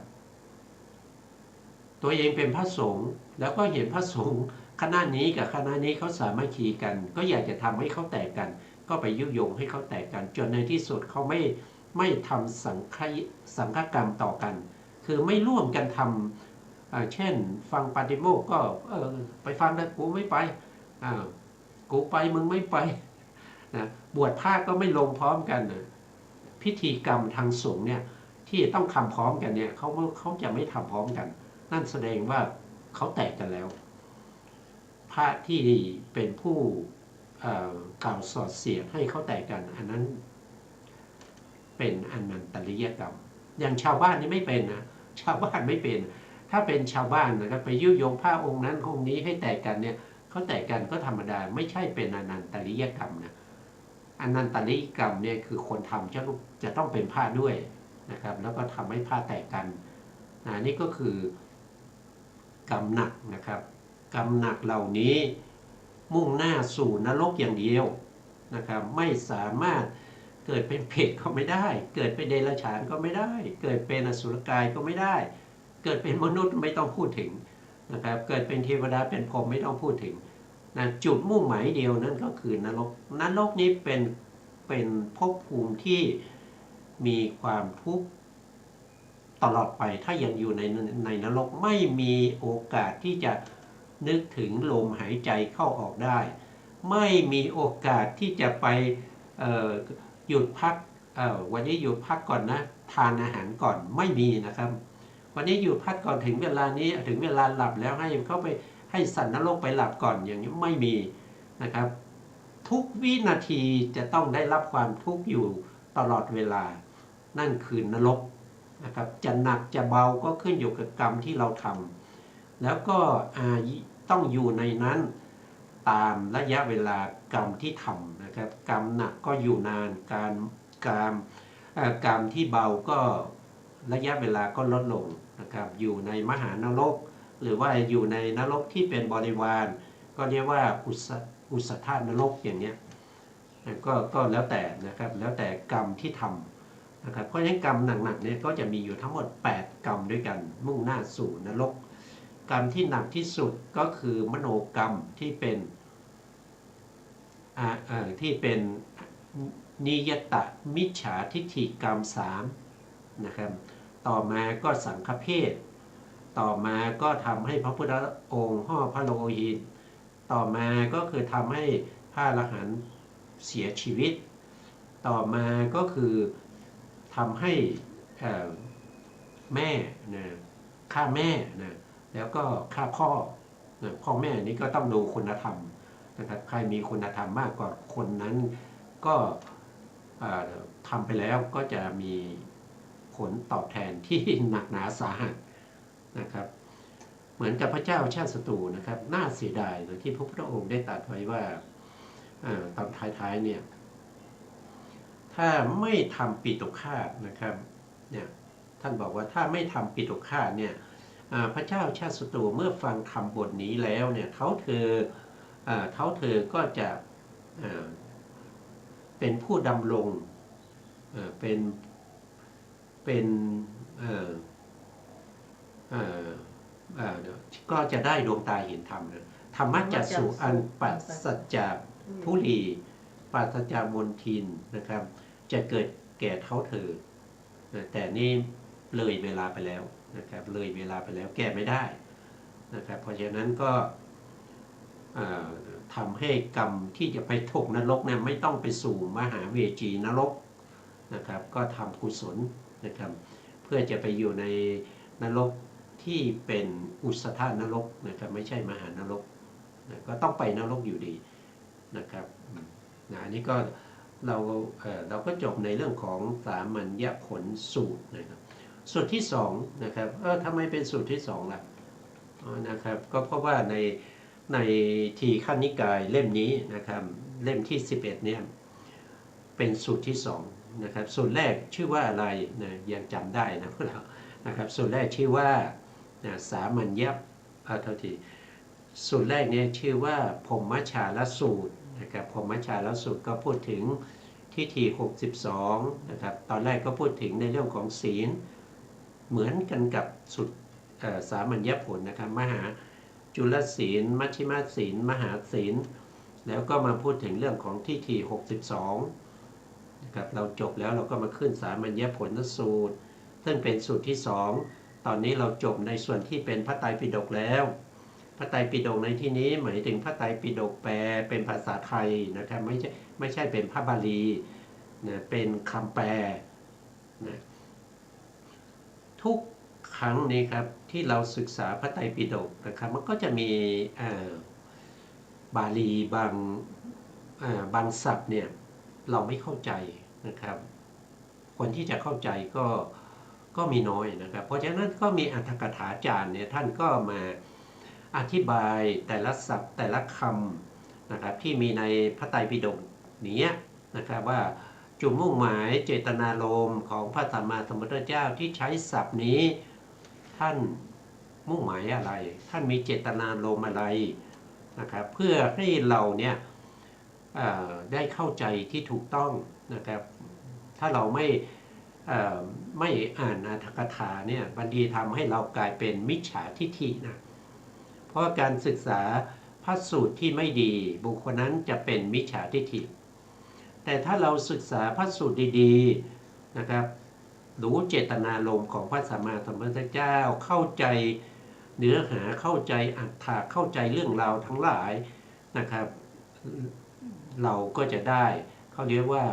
ตัวเองเป็นพระสงฆ์แล้วก็เห็นพระสงฆ์คณะนี้กับคณะนี้เขาสามัคคีกันก็อยากจะทำให้เขาแตกกันก็ไปยุยงให้เขาแตกกันจนในที่สุดเขาไม่ทำสังฆกรรมต่อกันคือไม่ร่วมกันทำเช่นฟังปาฏิโมกข์ก็ไปฟังแต่กูไม่ไปกูไปมึงไม่ไปนะบวชพระก็ไม่ลงพร้อมกันนะพิธีกรรมทางสงฆ์เนี่ยที่ต้องทำพร้อมกันเนี่ยเขาจะไม่ทำพร้อมกัน นั่นแสดงว่าเขาแตกกันแล้ว พระที่เป็นผู้กล่าวสอดเสียดให้เขาแตกกันอันนั้นเป็นอนันตริยกรรมอย่างชาวบ้านนี่ไม่เป็นนะชาวบ้านไม่เป็นถ้าเป็นชาวบ้านนะครับไปยุยงพระองค์นั้นองค์นี้ให้แตกกันเนี่ยเขาแตกกันก็ธรรมดาไม่ใช่เป็นอนันตริยกรรมนะอนันตริยกรรมเนี่ยคือคนทำจะต้องเป็นพระด้วยนะครับแล้วก็ทำให้พระแตกกันนี่ก็คือกรรมหนักนะครับกรรมหนักเหล่านี้มุ่งหน้าสู่นรกอย่างเดียวนะครับไม่สามารถเกิดเป็นเปรตก็ไม่ได้เกิดเป็นเดรัจฉานก็ไม่ได้เกิดเป็นอสุรกายก็ไม่ได้เกิดเป็นมนุษย์ไม่ต้องพูดถึงนะครับเกิดเป็นเทวดาเป็นพรหมไม่ต้องพูดถึงนะจุดมุ่งหมายเดียวนั้นก็คือนรกนรกนี้เป็นภพภูมิที่มีความทุกข์ตลอดไปถ้ายังอยู่ในนรกไม่มีโอกาสที่จะนึกถึงลมหายใจเข้าออกได้ไม่มีโอกาสที่จะไปหยุดพักวันนี้หยุดพักก่อนนะทานอาหารก่อนไม่มีนะครับวันนี้หยุดพักก่อนถึงเวลานี้ถึงเวลาหลับแล้วให้เขาไปให้สัตว์นรกไปหลับก่อนอย่างนี้ไม่มีนะครับทุกวินาทีจะต้องได้รับความทุกข์อยู่ตลอดเวลานั่นคือนรกนะครับจะหนักจะเบาก็ขึ้นอยู่กับกรรมที่เราทำแล้วก็ต้องอยู่ในนั้นตามระยะเวลากรรมที่ทำนะครับกรรมหนักก็อยู่นานกรรมที่เบาก็ระยะเวลาก็ลดลงนะครับอยู่ในมหานรกหรือว่าอยู่ในนรกที่เป็นบริวารก็เรียกว่าอุสธานรกอย่างเนี้ยก็แล้วแต่นะครับแล้วแต่กรรมที่ทำนะครับเพราะฉะนั้นกรรมหนักๆเนี่ยก็จะมีอยู่ทั้งหมด8กรรมด้วยกันมุ่งหน้าสู่นรกกรรมที่หนักที่สุดก็คือมโนกรรมที่เป็นนิยตมิจฉาทิฏฐิกรรม3นะครับต่อมาก็สังฆเพศต่อมาก็ทำให้พระพุทธองค์ห่อพระโลหิตต่อมาก็คือทำให้พระอรหันต์เสียชีวิตต่อมาก็คือทำให้แม่นะฆ่าแม่นะแล้วก็ฆ่าพ่อแม่นี้ก็ต้องดูคุณธรรมนะครับใครมีคุณธรรมมากกว่าคนนั้นก็ทำไปแล้วก็จะมีผลตอบแทนที่หนักหนาสาหัสนะครับเหมือนกับพระเจ้าชาติศัตรูนะครับน่าเสียดายนะที่พระพุทธองค์ได้ตรัสไว้ว่าตอนท้ายๆเนี่ยถ้าไม่ทำปิตุฆาตนะครับเนี่ยท่านบอกว่าถ้าไม่ทำปิตุฆาตเนี่ยพระเจ้าชาติศัตรูเมื่อฟังคำบทนี้แล้วเนี่ยเธอก็จะเป็นผู้ดำรงก็จะได้ดวงตาเห็นธรรมนะธรรมะจักสุอันปัสสัจจทุลีปัสสัจจมนทินนะครับจะเกิดแก่เธอแต่นี่เลยเวลาไปแล้วนะครับเลยเวลาไปแล้วแก้ไม่ได้นะครับเพราะฉะนั้นก็ทำให้กรรมที่จะไปตกนรกเนี่ยไม่ต้องไปสู่มหาเวจีนรกนะครับก็ทำกุศลนะครับเพื่อจะไปอยู่ในนรกที่เป็นอุสธานรกนะครับไม่ใช่มหานรกนะก็ต้องไปนรกอยู่ดีนะครับอันนี้ก็เราก็จบในเรื่องของสามัญญผลสูตรนะครับสูตรที่2นะครับทำไมเป็นสูตรที่2ล่ะนะครับก็เพราะว่าในทีฆนิกายเล่มนี้นะครับเล่มที่11เนี่ยเป็นสูตรที่2นะครับสูตรแรกชื่อว่าอะไรนะยังจำได้นะพวกเรานะครับสูตรแรกชื่อว่าสามัญญสูตรแรกเนี่ยชื่อว่าพรหมชาลสูตรนะครับพรหมชาลสูตรก็พูดถึงทิฏฐิ62นะครับตอนแรกก็พูดถึงในเรื่องของศีลเหมือนกันกับสูตรสามัญญผลนะครับมหาจุลศีลมัชฌิมศีลมหาศีลแล้วก็มาพูดถึงเรื่องของทิฏฐิ62นะครับเราจบแล้วเราก็มาขึ้นสามัญญผลสูตรซึ่งเป็นสูตรที่2ตอนนี้เราจบในส่วนที่เป็นพระไตรปิฎกแล้วพระไตรปิฎกในที่นี้หมายถึงพระไตรปิฎกแปลเป็นภาษาไทยนะครับไม่ใช่เป็นพระบาลีนะเป็นคำแปลนะทุกค ครั้งนี้ครับที่เราศึกษาพระไตรปิฎกนะครับมันก็จะมีบาลีบางศัพท์เนี่ยเราไม่เข้าใจนะครับคนที่จะเข้าใจก็มีน้อยนะครับเพราะฉะนั้นก็มีอรรถกถาจารย์เนี่ยท่านก็มาอธิบายแต่ละศัพท์แต่ละคำนะครับที่มีในพระไตรปิฎกนี้นะครับว่าจุดมุ่งหมายเจตนารมณ์ของพระสัมมาสัมพุทธเจ้าที่ใช้ศัพท์นี้ท่านมุ่งหมายอะไรท่านมีเจตนารมณ์อะไรนะครับเพื่อให้เราเนี่ยได้เข้าใจที่ถูกต้องนะครับถ้าเราไม่อ่านอรรถกถาเนี่ยบางทีทำให้เรากลายเป็นมิจฉาทิฏฐินะเพราะการศึกษาพระสูตรที่ไม่ดีบุคคลนั้นจะเป็นมิจฉาทิฏฐิแต่ถ้าเราศึกษาพระสูตรดีๆนะครับรู้เจตนารมณ์ของพระสัมมาสัมพุทธเจ้าเข้าใจเนื้อหาเข้าใจอรรถะเข้าใจเรื่องราวทั้งหลายนะครับเราก็จะได้เขาเรียกว่า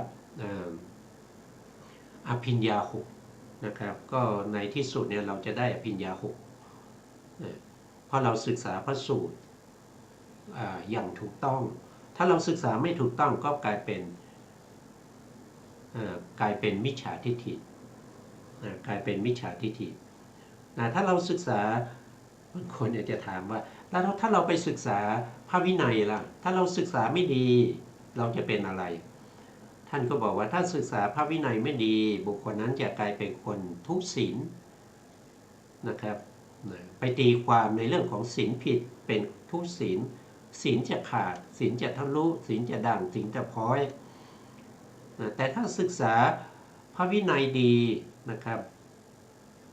อภิญญาหกนะครับก็ในที่สุดเนี่ยเราจะได้อภิญญาหกเพราะเราศึกษาพระสูตรอย่างถูกต้องถ้าเราศึกษาไม่ถูกต้องก็กลายเป็นมิจฉาทิฏฐิกลายเป็นมิจฉาทิฏฐิถ้าเราศึกษาบางคนอาจจะถามว่าแล้วถ้าเราไปศึกษาพระวินัยล่ะถ้าเราศึกษาไม่ดีเราจะเป็นอะไรท่านก็บอกว่าถ้าศึกษาพระวินัยไม่ดีบุคคลนั้นจะกลายเป็นคนทุศีลนะครับไปตีความในเรื่องของศีลผิดเป็นทุศีลศีลจะขาดศีลจะทะลุศีลจะด่างศีลจะพ้อยแต่ถ้าศึกษาพระวินัยดีนะครับ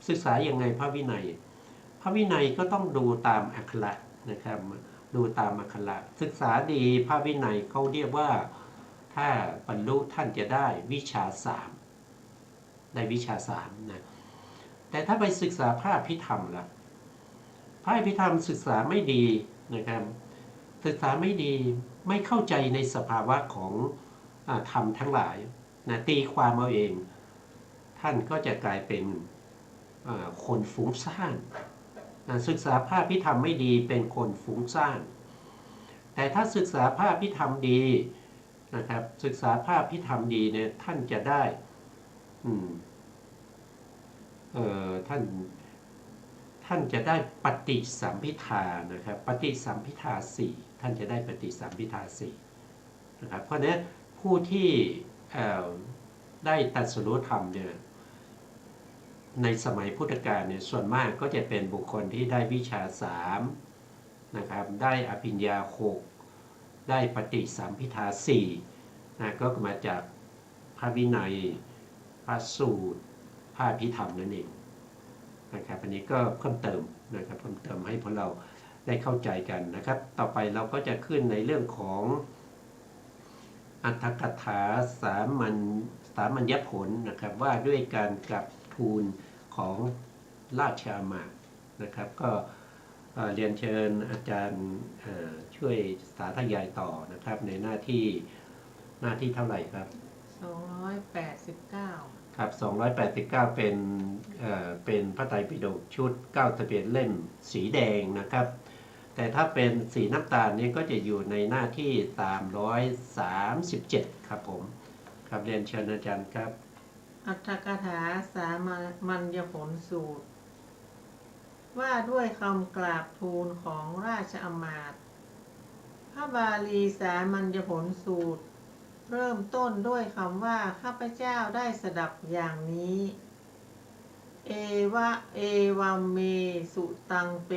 ศึกษายังไงพระวินัยก็ต้องดูตามอักขระนะครับดูตามอักขระศึกษาดีพระวินัยเขาเรียกว่าถ้าบรรลุท่านจะได้วิชา3ได้วิชา3นะแต่ถ้าไปศึกษาพระอภิธรรมล่ะพระอภิธรรมศึกษาไม่ดีนะครับศึกษาไม่ดีไม่เข้าใจในสภาวะของธรรมทั้งหลายนะตีความเอาเองท่านก็จะกลายเป็นคนฟุ้งซ่านศึกษาพระอภิธรรมไม่ดีเป็นคนฟุ้งซ่านแต่ถ้าศึกษาพระอภิธรรมดีนะครับศึกษาพระอภิธรรมดีเนี่ยท่านจะได้ท่านจะได้ปฏิสัมภิทานะครับปฏิสัมภิทา4ท่านจะได้ปฏิสัมภิทา4นะครับเพราะฉะนั้นผู้ที่ได้ตรัสรู้ธรรมเนี่ยในสมัยพุทธกาลเนี่ยส่วนมากก็จะเป็นบุคคลที่ได้วิชา3นะครับได้อภิญญา6ได้ปฏิสัมภิทา4นะก็มาจากพระวินัยพระสูตรพระอภิธรรมนั่นเองนะครับอันนี้ก็เพิ่มเติมนะครับเพิ่มเติมให้พวกเราได้เข้าใจกันนะครับต่อไปเราก็จะขึ้นในเรื่องของอรรถกถาสามัญญผลนะครับว่าด้วยการกลับทูลของราชอามาตย์นะครับก็เรียนเชิญอาจารย์ช่วยสาธยายต่อนะครับในหน้าที่เท่าไหร่ครับ289ครับ289เป็นพระไตรปิฎกชุด91เล่มสีแดงนะครับแต่ถ้าเป็นสีน้ำตาลนี่ก็จะอยู่ในหน้าที่337ครับผมครับเรียนเชิญอาจารย์ครับอรรถกถาสามัญญผลสูตรว่าด้วยคำกราบทูลของราชอมาตย์พระบาลีสามัญญผลสูตรเริ่มต้นด้วยคำว่าข้าพเจ้าได้สดับอย่างนี้เอวัมเมสุตังเป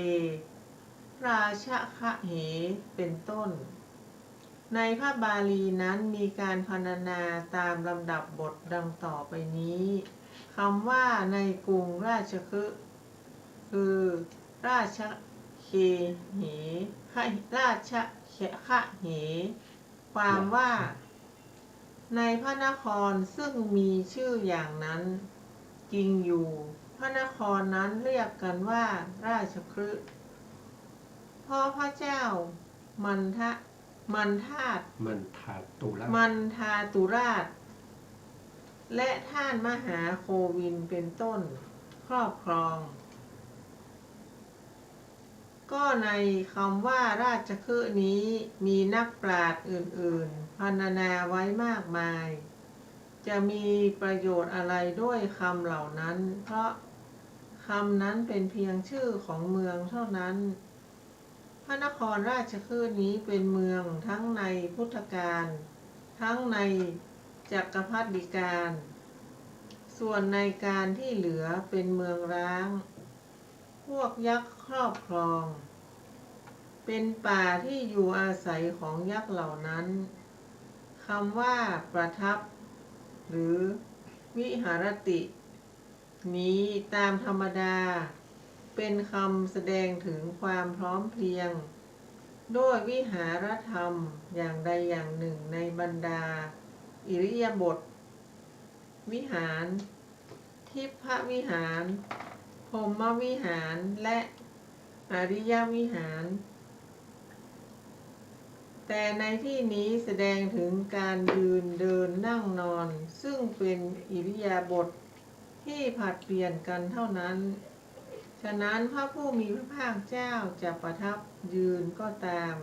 ราชคะเหเป็นต้นในพระบาลีนั้นมีการพรรณนาตามลำดับบทดังต่อไปนี้คำว่าในกรุงราชคฤห์คือราชเคเหราชคะเหความว่าในพระนครซึ่งมีชื่ออย่างนั้นจริงอยู่พระนครนั้นเรียกกันว่าราชคฤห์เพราะพระเจ้ามันทาตุราชและท่านมหาโควินเป็นต้นครอบครอง ก็ในคำว่าราชคฤห์นี้มีนักปราชญ์อื่นๆพรรณนาไว้มากมาย จะมีประโยชน์อะไรด้วยคำเหล่านั้น เพราะคำนั้นเป็นเพียงชื่อของเมืองเท่านั้น พระนครราชคฤห์นี้เป็นเมืองทั้งในพุทธกาลทั้งในจักรพรรดิกาลส่วนในการที่เหลือเป็นเมืองร้าง พวกยักษ์ครอบครอง เป็นป่าที่อยู่อาศัยของยักษ์เหล่านั้นคำว่าประทับหรือวิหารตินี้ตามธรรมดาเป็นคำแสดงถึงความพร้อมเพรียงด้วยวิหารธรรมอย่างใดอย่างหนึ่งในบรรดาอิริยาบถวิหารทิพวิหารพรหมวิหารและอริยวิหารแต่ในที่นี้แสดงถึงการยืนเดินนั่งนอนซึ่งเป็นอิริยาบถที่ผลัดเปลี่ยนกันเท่านั้นฉะนั้นพระผู้มีพระภาคเจ้าจะประทับยืนก็ตาม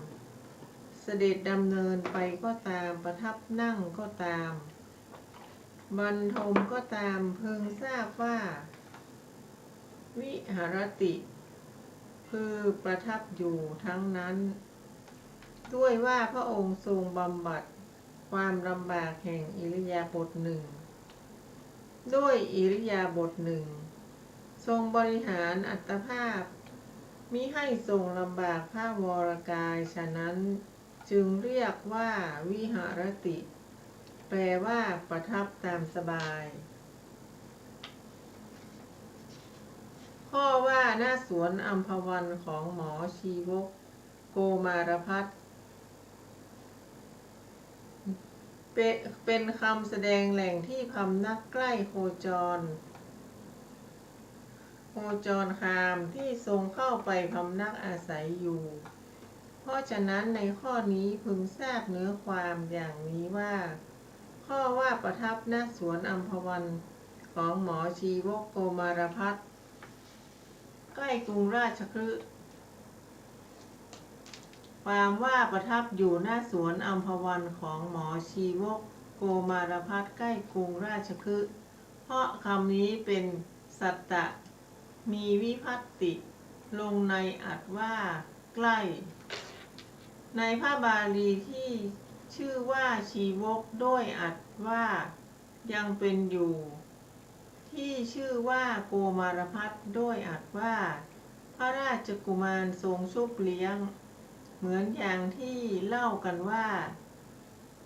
เสด็จดำเนินไปก็ตามประทับนั่งก็ตามบรรทมก็ตามพึงทราบว่าวิหารติคือประทับอยู่ทั้งนั้นด้วยว่าพระองค์ทรงบำบัดความลำบากแห่งอิริยาบถหนึ่งด้วยอิริยาบถหนึ่งทรงบริหารอัตภาพมิให้ทรงลำบากพระวรกายฉะนั้นจึงเรียกว่าวิหารติแปลว่าประทับตามสบายข้อว่าหน้าสวนอัมพวันของหมอชีวกโกมารพัสสเป็นคำแสดงแหล่งที่พำนักใกล้โคจรคามที่ทรงเข้าไปพำนักอาศัยอยู่เพราะฉะนั้นในข้อนี้พึงทราบเนื้อความอย่างนี้ว่าข้อว่าประทับณสวนอัมพวันของหมอชีวกโกมารพัสสใกล้กรุงราชคฤห์ความว่าประทับอยู่หน้าสวนอัมพวันของหมอชีวกโกมารพัสใกล้กรุงราชคฤห์เพราะคำนี้เป็นสัตตะมีวิภัตติลงในอัตว่าใกล้ในพระบาลีที่ชื่อว่าชีวกด้วยอัตว่ายังเป็นอยู่ที่ชื่อว่าโกมารพัสด้วยอัตว่าพระราชกุมารทรงชุบเลี้ยงเหมือนอย่างที่เล่ากันว่า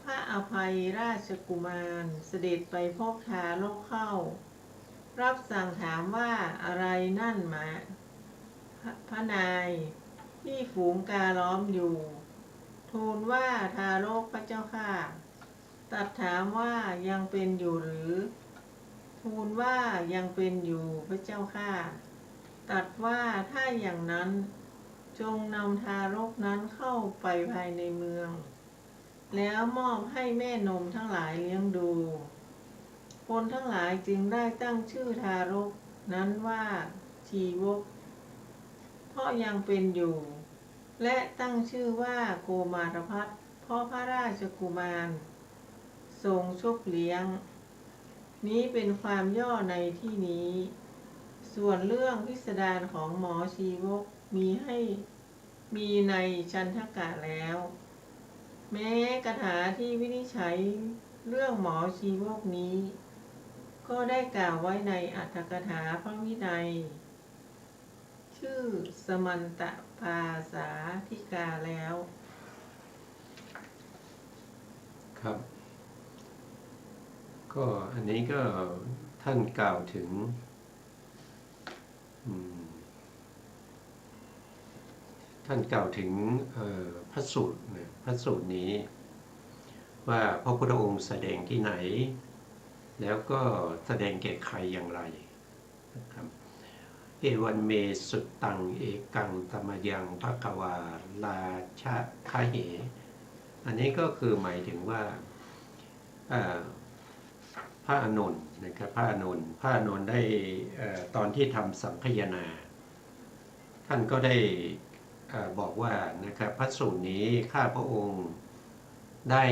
พระอภัยราชกุมารเสด็จไปพบทารกเข้ารับสั่งถามว่าอะไรนั่นมาพระนายที่ฝูงกาล้อมอยู่ทูลว่าทารกพระเจ้าค่ะตรัสถามว่ายังเป็นอยู่หรือทูลว่ายังเป็นอยู่พระเจ้าค่ะตรัสว่าถ้าอย่างนั้นจงนำทารกนั้นเข้าไปภายในเมืองแล้วมอบให้แม่นมทั้งหลายเลี้ยงดูคนทั้งหลายจึงได้ตั้งชื่อทารกนั้นว่าชีวกเพราะยังเป็นอยู่และตั้งชื่อว่าโกมารพัสสเพราะพระราชกุมารทรงชุบเลี้ยงนี้เป็นความย่อในที่นี้ส่วนเรื่องพิสดารของหมอชีวกมีในชันทกะแล้วแม้คาถาที่วินิจฉัยเรื่องหมอชีวกนี้ก็ได้กล่าวไว้ในอรรถกถาพระวินัยชื่อสมันตภาษาธิกาแล้วครับก็อันนี้ก็ท่านกล่าวถึงพระสูตรพระสูตรนี้ว่าพระพุทธองค์แสดงที่ไหนแล้วก็แสดงแก่ใครอย่างไรนะครับเอวันเมสุตตังเอกังธรรมยังภควาราชะคาเหอันนี้ก็คือหมายถึงว่าพระอานนท์นะครับพระอานนท์ได้ตอนที่ทำสังคายนาท่านก็ได้ บอกว่านะครับพระสูตรนี้ข้าพระองค์ได้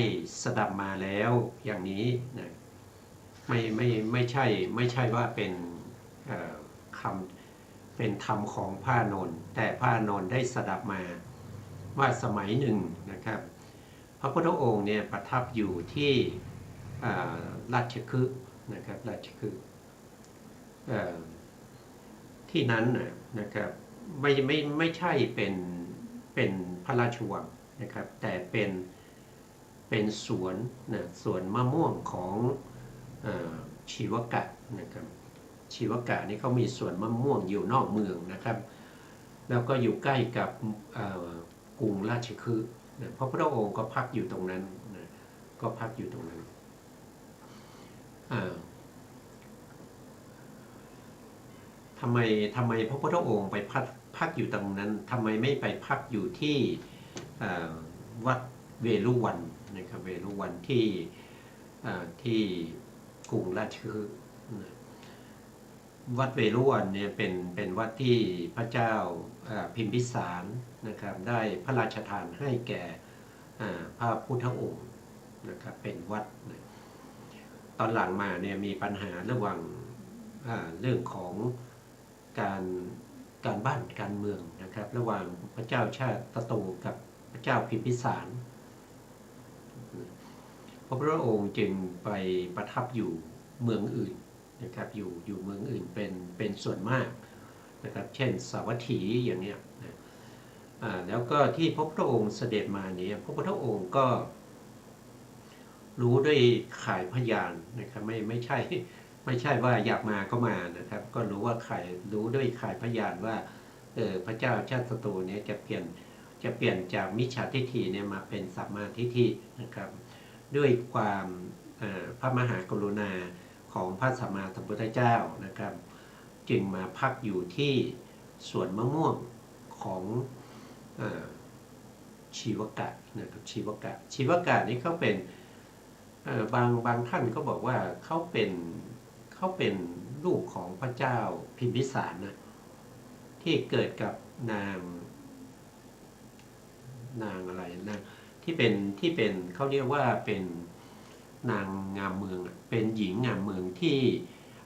สดับมาแล้วอย่างนี้นะไม่ใช่ว่าเป็นคำเป็นธรรมของพระอานนท์แต่พระอานนท์ได้สดับมาว่าสมัยหนึ่งนะครับพระพุทธองค์เนี่ยประทับอยู่ที่ราชคฤห์นะครับราชคฤห์ที่นั้นนะครับไม่ใช่เป็นพระราชวังนะครับแต่เป็นสวนนะสวนมะม่วงของชีวกะนะครับชีวกะนี่เขามีสวนมะม่วงอยู่นอกเมืองนะครับแล้วก็อยู่ใกล้กับกรุงราชคฤห์นะพระพุทธองค์ก็พักอยู่ตรงนั้นนะก็พักอยู่ตรงนั้นทำไมพระพุทธองค์ไปพักอยู่ตรงนั้นทำไมไม่ไปพักอยู่ที่วัดเวรุวันนะครับเวรุวันที่กรุงราชคฤห์วัดเวรุวันเนี่ยเป็นวัดที่พระเจ้าพิมพิสารนะครับได้พระราชทานให้แก่พระพุทธองค์นะครับเป็นวัดตอนหลังมาเนี่ยมีปัญหาระหว่างเรื่องของการบ้านการเมืองนะครับระหว่างพระเจ้าชาติโตกับพระเจ้าพิมพิสารพระพุทธองค์จึงไปประทับอยู่เมืองอื่นนะครับอยู่เมืองอื่นเป็นส่วนมากนะครับเช่นสาวัตถีอย่างเนี้ยนะแล้วก็ที่พระพุทธองค์เสด็จมาเนี่ยพระพุทธองค์ก็รู้ด้วยข่ายพยานนะครับไม่ใช่ว่าอยากมาก็มานะครับก็รู้ด้วยข่ายพยานว่าพระเจ้าชาติศัตรูเนี่ยจะเปลี่ยนจากมิจฉาทิฏฐิเนี่ยมาเป็นสัมมาทิฏฐินะครับด้วยความพระมหากรุณาของพระสัมมาสัมพุทธเจ้านะครับจึงมาพักอยู่ที่สวนมะม่วงของชีวกะนะครับชีวกะนี่เขาเป็นบางท่านก็บอกว่าเขาเป็นลูกของพระเจ้าพิมพิสารนะที่เกิดกับนางอะไรนะที่เป็นเขาเรียกว่าเป็นนางงามเมืองเป็นหญิงงามเมืองที่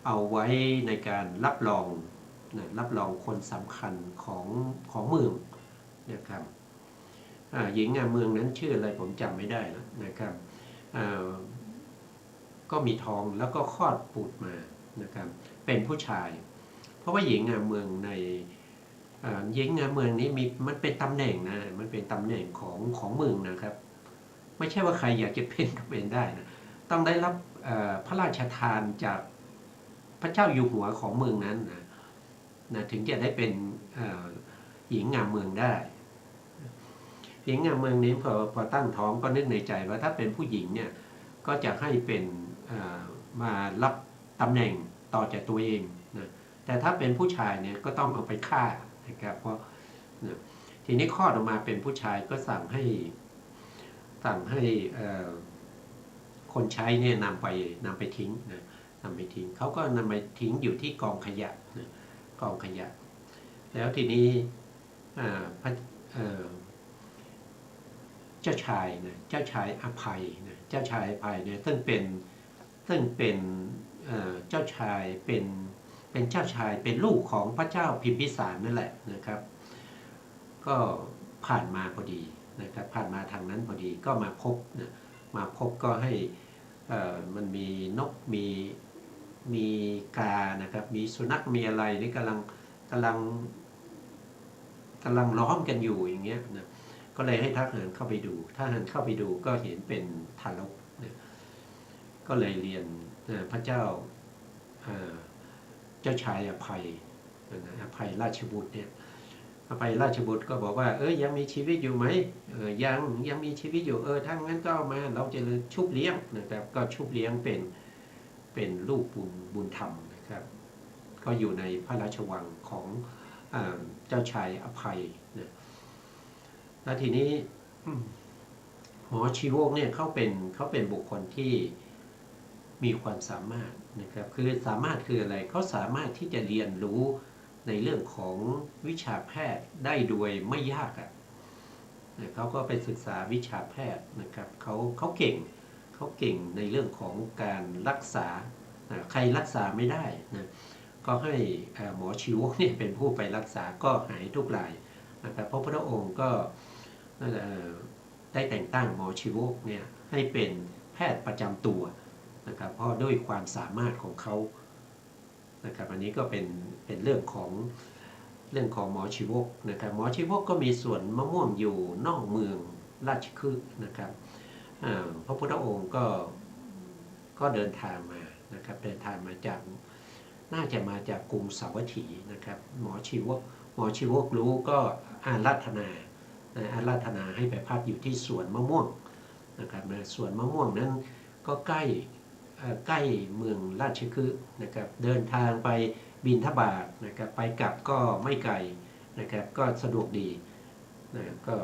เอาไว้ในการรับรองคนสำคัญของเมืองนะครับหญิงงามเมืองนั้นชื่ออะไรผมจำไม่ได้แล้วนะครับก็มีท้องแล้วก็คลอดบุตรมานะครับเป็นผู้ชายเพราะว่าหญิงงามเมืองในหญิงงามเมืองนี้มันเป็นตำแหน่งนะมันเป็นตำแหน่งของเมืองนะครับไม่ใช่ว่าใครอยากจะเป็นก็เป็นได้นะต้องได้รับพระราชทานจากพระเจ้าอยู่หัวของเมืองนั้นนะถึงจะได้เป็นหญิงงามเมืองได้หญิงงามเมืองนี้พอตั้งท้องก็นึกในใจว่าถ้าเป็นผู้หญิงเนี่ยก็จะให้เป็นมารับตำแหน่งต่อจากตัวเองนะแต่ถ้าเป็นผู้ชายเนี่ยก็ต้องเอาไปฆ่านะครับเพราะทีนี้คลอดออกมาเป็นผู้ชายก็สั่งให้คนใช้เนี่ยนำไปทิ้งนะนำไปทิ้งเขาก็นำไปทิ้งอยู่ที่กองขยะนะกองขยะแล้วทีนี้เจ้าชายอภัยนะเจ้าชายอภัยเนี่ยซึ่งเป็นเจ้าชายเป็นเจ้าชายเป็นลูกของพระเจ้าพิมพิสารนั่นแหละนะครับก็ผ่านมาพอดีนะครับผ่านมาทางนั้นพอดีก็มาพบก็ให้มันมีนกมีกานะครับมีสุนัขมีอะไรนี่กำลังล้อมกันอยู่อย่างเงี้ยนะก็เลยให้ทหารเข้าไปดูก็เห็นเป็นทารกนะก็เลยเรียนพระเจ้าชายอภัยราชบุตรเนี่ยอภัยราชบุตรก็บอกว่ายังมีชีวิตอยู่ไหมยังมีชีวิตอยู่ถ้างั้นก็เอามาเราจะเลยชุบเลี้ยงนะครับก็ชุบเลี้ยงเป็นลูกบุญธรรมนะครับก็อยู่ในพระราชวังของเจ้าชายอภัยนะแล้วทีนี้หมอชีวกเนี่ยเขาเป็นบุคคลที่มีความสามารถนะครับคือสามารถคืออะไรเขาสามารถที่จะเรียนรู้ ในเรื่องของวิชาแพทย์ได้โดยไม่ยากเขาก็ไปศึกษาวิชาแพทย์นะครับเขาเก่งในเรื่องของการรักษาใครรักษาไม่ได้นะก็ให้หมอชีวกเนี่ยเป็นผู้ไปรักษาก็หายทุกรายนะครับเพราะพระองค์ก็ได้แต่งตั้งหมอชีวกเนี่ยให้เป็นแพทย์ประจำตัวนะครับเพราะด้วยความสามารถของเขานะครับอันนี้ก็เป็นเรื่องของหมอชีวกนะครับหมอชีวกก็มีสวนมะม่วงอยู่นอกเมืองราชคฤห์นะครับพระพุทธองค์ก็เดินทางมานะครับเดินทางมาจากน่าจะมาจากกรุงสาวัตถีนะครับหมอชีวกรู้ก็อาราธนาให้ไปพักอยู่ที่สวนมะม่วงนะครับสวนมะม่วงนั้นก็ใกล้เมืองราชคฤห์นะครับเดินทางไปบิณฑบาตนะครับไปกลับก็ไม่ไกลนะครับก็สะดวกดีนะก็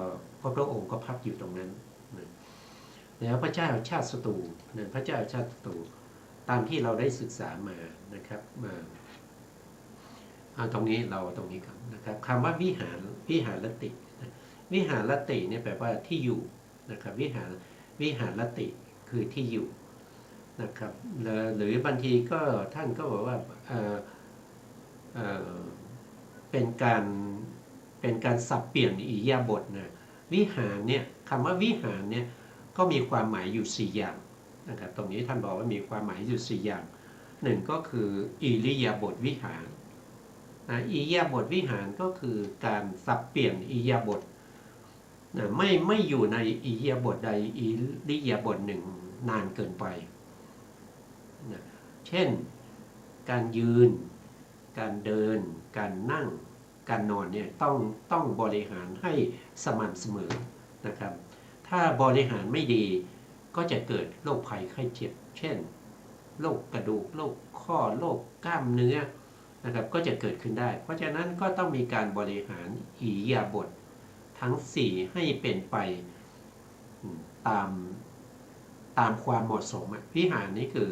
พระองค์ก็พักอยู่ตรงนั้นนะแล้วพระเจ้าชาติศัตรูนะพระเจ้าชาติศัตรูตามที่เราได้ศึกษามานะครับมาตรงนี้ครับนะครับคำว่าวิหารติวิหารติเนี่ยแปลว่าที่อยู่นะครับวิหารติคือที่อยู่นะครับหรือบางทีก็ท่านก็บอกว่าเป็นการสับเปลี่ยนอิริยาบถนะวิหารเนี่ยคำว่าวิหารเนี่ยก็มีความหมายอยู่4อย่างนะครับตรงนี้ท่านบอกว่ามีความหมายอยู่4อย่างหนึ่งก็คืออิริยาบถวิหารอิริยาบถวิหารก็คือการสับเปลี่ยนอิริยาบถไม่อยู่ในอิริยาบถใดอิริยาบถหนึ่งนานเกินไปเช่นการยืนการเดินการนั่งการนอนเนี่ยต้องบริหารให้สม่ำเสมอนะครับถ้าบริหารไม่ดีก็จะเกิดโรคภัยไข้เจ็บเช่นโรคกระดูกโรคข้อโรคกล้ามเนื้อนะครับก็จะเกิดขึ้นได้เพราะฉะนั้นก็ต้องมีการบริหารอิริยาบถทั้ง4ให้เป็นไปตามความเหมาะสมวิหารนี้คือ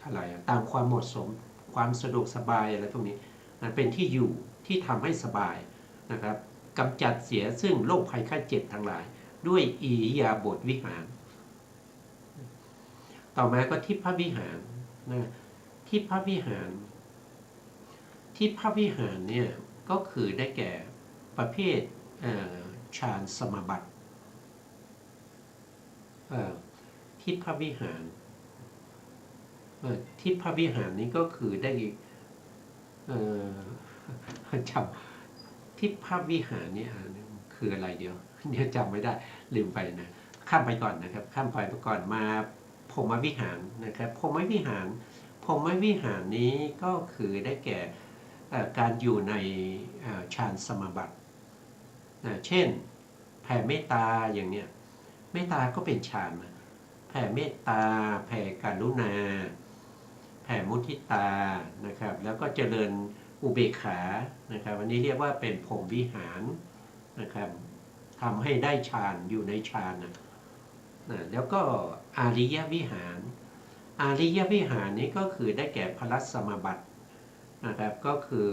อะไรตามความเหมาะสมความสะดวกสบายอะไรพวกนี้เป็นที่อยู่ที่ทำให้สบายนะครับกำจัดเสียซึ่งโรคภัยไข้เจ็บทั้งหลายด้วยอิริยาบถวิหารต่อมาก็ทิพวิหารนะทิพวิหารเนี่ยก็คือได้แก่ประเภทฌานสมาบัติทิพวิหารนี้ก็คือได้จำทิพวิหารนี่คืออะไรเดียวจำไม่ได้ลืมไปนะข้ามไปก่อนนะครับข้ามไปก่อนมาพรหมวิหารนะครับพรหมวิหารนี้ก็คือได้แก่การอยู่ในฌานสมาบัติเช่นแผ่เมตตาอย่างเนี้ยเมตตาก็เป็นฌานนะแผ่เมตตาแผ่กรุณาแผ่มุทิตานะครับแล้วก็เจริญอุเบกขานะครับวันนี้เรียกว่าเป็นพรหมวิหารนะครับทำให้ได้ฌานอยู่ในฌานแล้วก็อาริยวิหารนี้ก็คือได้แก่พลัสสมาบัตินะครับก็คือ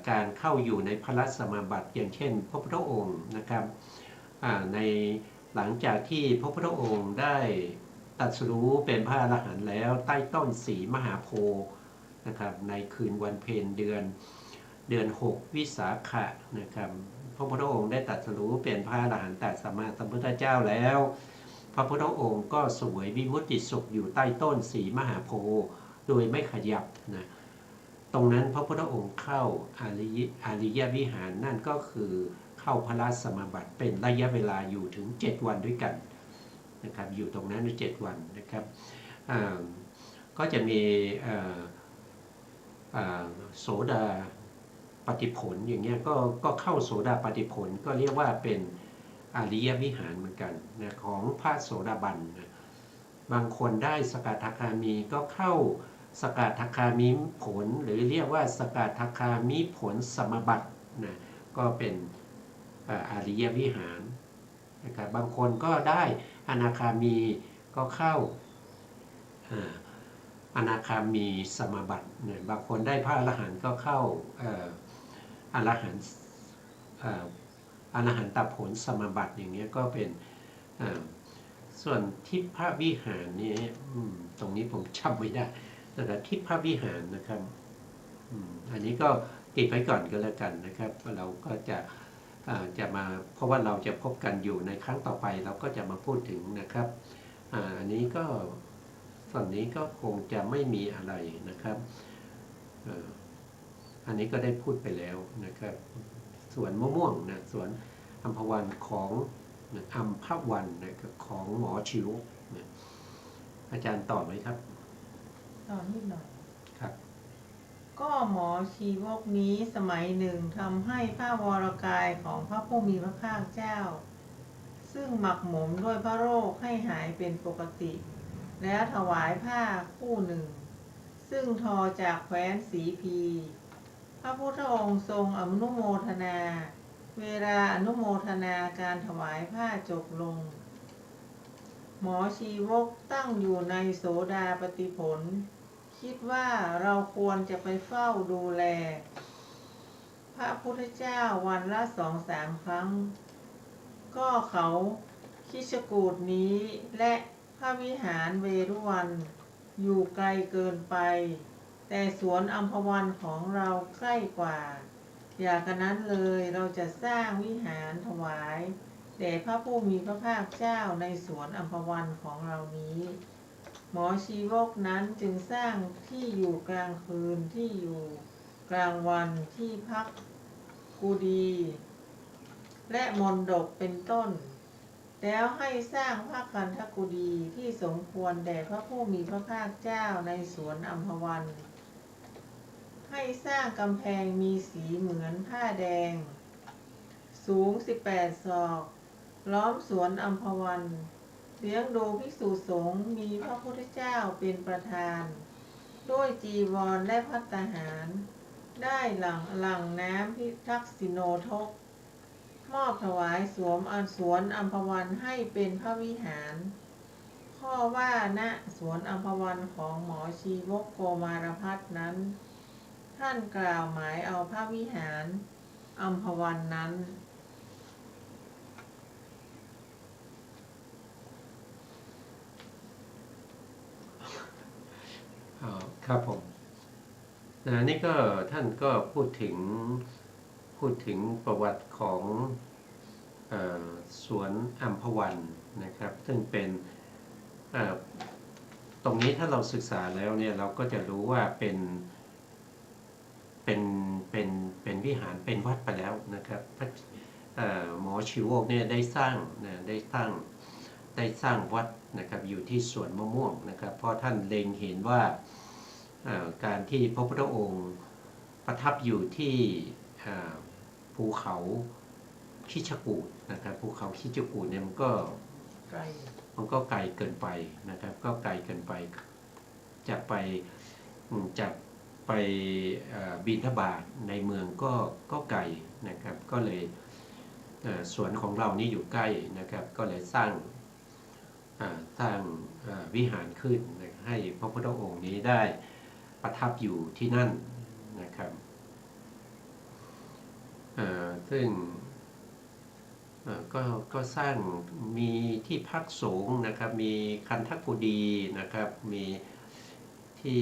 การเข้าอยู่ในพลัสสมาบัติอย่างเช่นพระพุทธองค์นะครับในหลังจากที่พระพุทธองค์ได้ตรัสรู้เป็นพระอรหันต์แล้วใต้ต้นสีมหาโพธิ์นะครับในคืนวันเพ็ญเดือน6วิสาขะนะครับพระพุทธองค์ได้ตรัสรู้เป็นพระอรหันต์แต่สัมมาสัมพุทธเจ้าแล้วพระพุทธองค์ก็เสวยวิมุตติสุขอยู่ใต้ต้นสีมหาโพธิ์โดยไม่ขยับนะตรงนั้นพระพุทธองค์เข้าอาริยวิหารนั่นก็คือเข้าพระสมาบัติเป็นระยะเวลาอยู่ถึง7วันด้วยกันนะครับอยู่ตรงนั้น7วันนะครับก็จะมีโสดาปฏิผลอย่างเงี้ยก็เข้าโสดาปฏิผลก็เรียกว่าเป็นอาริยวิหารเหมือนกันนะของพระโสดาบันนะบางคนได้สกทาคามีก็เข้าสกทาคามิผลหรือเรียกว่าสกทาคามิผลสมบัตินะก็เป็นอาริยวิหารนะครับบางคนก็ได้อนาคามีก็เข้า อนาคามีสมาบัติเนี่ยบางคนได้พระอรหันต์ก็เข้าอรหันต์อรหันตผลสมาบัติอย่างเงี้ยก็เป็นส่วนทิพยวิหารนี่ตรงนี้ผมจำไม่ได้แต่ทิพยวิหารนะครับอันนี้ก็ติดไว้ก่อนก็แล้วกันนะครับเราก็จะมาเพราะว่าเราจะพบกันอยู่ในครั้งต่อไปเราก็จะมาพูดถึงนะครับอันนี้ก็ส่วนนี้ก็คงจะไม่มีอะไรนะครับอันนี้ก็ได้พูดไปแล้วนะครับสวนมะม่วงนะสวนอัมพวันของอัมพวันนะครับของหมอชิวนะอาจารย์ตอบไหมครับตอนนิดหน่อยครับ ก็หมอชีวกนี้สมัยหนึ่งทำให้ผ้าวรกายของพระผู้มีพระภาคเจ้าซึ่งหมักหมมด้วยพระโรคให้หายเป็นปกติแล้วถวายผ้าคู่หนึ่งซึ่งทอจากแคว้นสีพีพระพุทธองค์ทรงอนุโมทนาเวลาอนุโมทนาการถวายผ้าจบลงหมอชีวกตั้งอยู่ในโสดาปัตติผลคิดว่าเราควรจะไปเฝ้าดูแลพระพุทธเจ้าวันละ2-3 ครั้งก็เขาคิชกูฏนี้และพระวิหารเวรุวันอยู่ไกลเกินไปแต่สวนอัมพวันของเราใกล้กว่าอย่ากันนั้นเลยเราจะสร้างวิหารถวายแด่พระผู้มีพระภาคเจ้าในสวนอัมพวันของเรานี้หมอชีวกนั้นจึงสร้างที่อยู่กลางคืนที่อยู่กลางวันที่พักกุฏิและมณฑปเป็นต้นแล้วให้สร้างพระคันธกุฎีที่สมควรแด่พระผู้มีพระภาคเจ้าในสวนอัมพวันให้สร้างกำแพงมีสีเหมือนผ้าแดงสูง18 ศอกล้อมสวนอัมพวันเลี้ยงดูภิกษุสงฆ์มีพระพุทธเจ้าเป็นประธานด้วยจีวรและภัตตาหารได้หลั่งน้ำพิทักษิโนทกมอบถวายสวนอัมพวันให้เป็นพระวิหารข้อว่าณสวนอัมพวันของหมอชีวกโกมารพัฒนั้นท่านกล่าวหมายเอาพระวิหารอัมพวันนั้นครับผมนี่ก็ท่านก็พูดถึงประวัติของสวนอัมพวันนะครับซึ่งเป็นตรงนี้ถ้าเราศึกษาแล้วเนี่ยเราก็จะรู้ว่าเป็นวิหารเป็นวัดไปแล้วนะครับหมอชีวกเนี่ยได้สร้างวัดนะครับอยู่ที่สวนมะม่วงนะครับเพราะท่านเล็งเห็นว่าการที่พระพุทธองค์ประทับอยู่ที่ภูเขาคิชกูฏนะครับภูเขาคิชกูฏเนี่ยมันก็ไกลเกินไปนะครับก็ไกลเกินไปจะไปบิณฑบาตในเมืองก็ไกลนะครับก็เลยสวนของเรานี่อยู่ใกล้นะครับก็เลยสร้างวิหารขึ้นให้พระพุทธองค์นี้ได้ประทับอยู่ที่นั่นนะครับซึ่งก็สร้างมีที่พักสงฆ์นะครับมีคันธกุฎีนะครับมีที่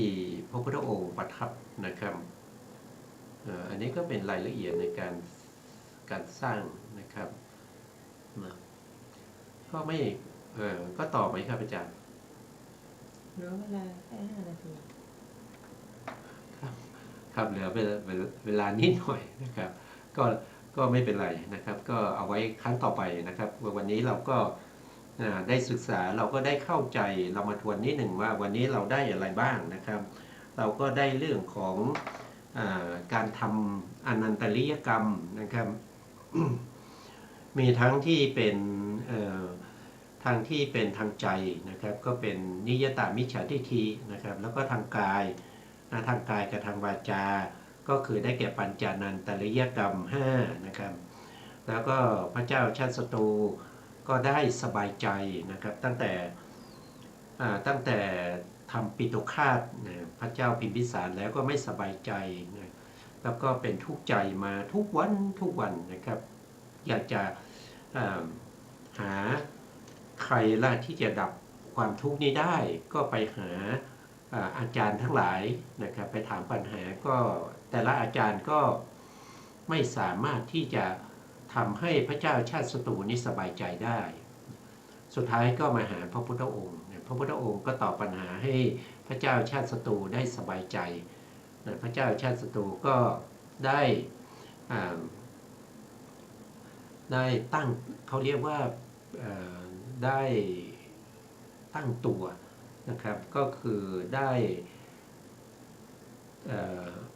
พระพุทธองค์ประทับนะครับอันนี้ก็เป็นรายละเอียดในการสร้างนะครับก็ไม่ก็ต่อไหมครับอาจารย์เหลือเวลาแค่5 นาทีครับเหลือเวลานิดหน่อยนะครับก็ไม่เป็นไรนะครับก็เอาไว้ครั้งต่อไปนะครับวันนี้เราก็ได้ศึกษาเราก็ได้เข้าใจเรามาทวนนิดหนึ่งว่าวันนี้เราได้อะไรบ้างนะครับเราก็ได้เรื่องของการทำอนันตริยกรรมนะครับ มีทั้งที่เป็นทางใจนะครับก็เป็นนิยตามิจฉาทิฏฐินะครับแล้วก็ทางกายกับทางวาจาก็คือได้แก่ปัญจานันตริยกรรม5นะครับแล้วก็พระเจ้าชาติศัตรูก็ได้สบายใจนะครับตั้งแต่ ทำปิตุฆาตนะพระเจ้าพิมพิสารแล้วก็ไม่สบายใจนะแล้วก็เป็นทุกข์ใจมาทุกวันนะครับ อยากจะหาใครล่ะที่จะดับความทุกข์นี้ได้ ก็ไปหาอาจารย์ทั้งหลายนะครับไปถามปัญหาก็แต่ละอาจารย์ก็ไม่สามารถที่จะทำให้พระเจ้าชาติศัตรูนี้สบายใจได้ สุดท้ายก็มาหาพระพุทธองค์พระพุทธองค์ก็ตอบปัญหาให้พระเจ้าชาติศัตรูได้สบายใจพระเจ้าชาติศัตรูก็ได้ตั้งเขาเรียกว่าได้ตั้งตัวนะครับก็คือได้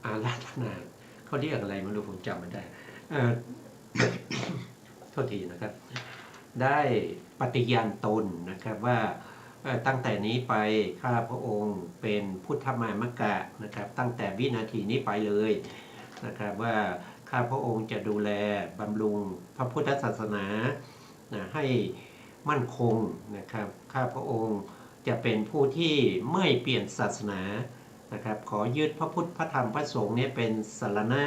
อาราธนาเขาเรียกอะไรไม่รู้ผมจำไม่ได้โทษทีนะครับได้ปฏิญาณตนนะครับว่าตั้งแต่นี้ไปข้าพระองค์เป็นพุทธมามกะนะครับตั้งแต่วินาทีนี้ไปเลยนะครับว่าข้าพระองค์จะดูแลบำรุงพระพุทธศาสนาให้มั่นคงนะครับข้าพระองค์จะเป็นผู้ที่ไม่เปลี่ยนศาสนานะครับขอยึดพระพุทธพระธรรมพระสงฆ์เนี่ยเป็นสรณะ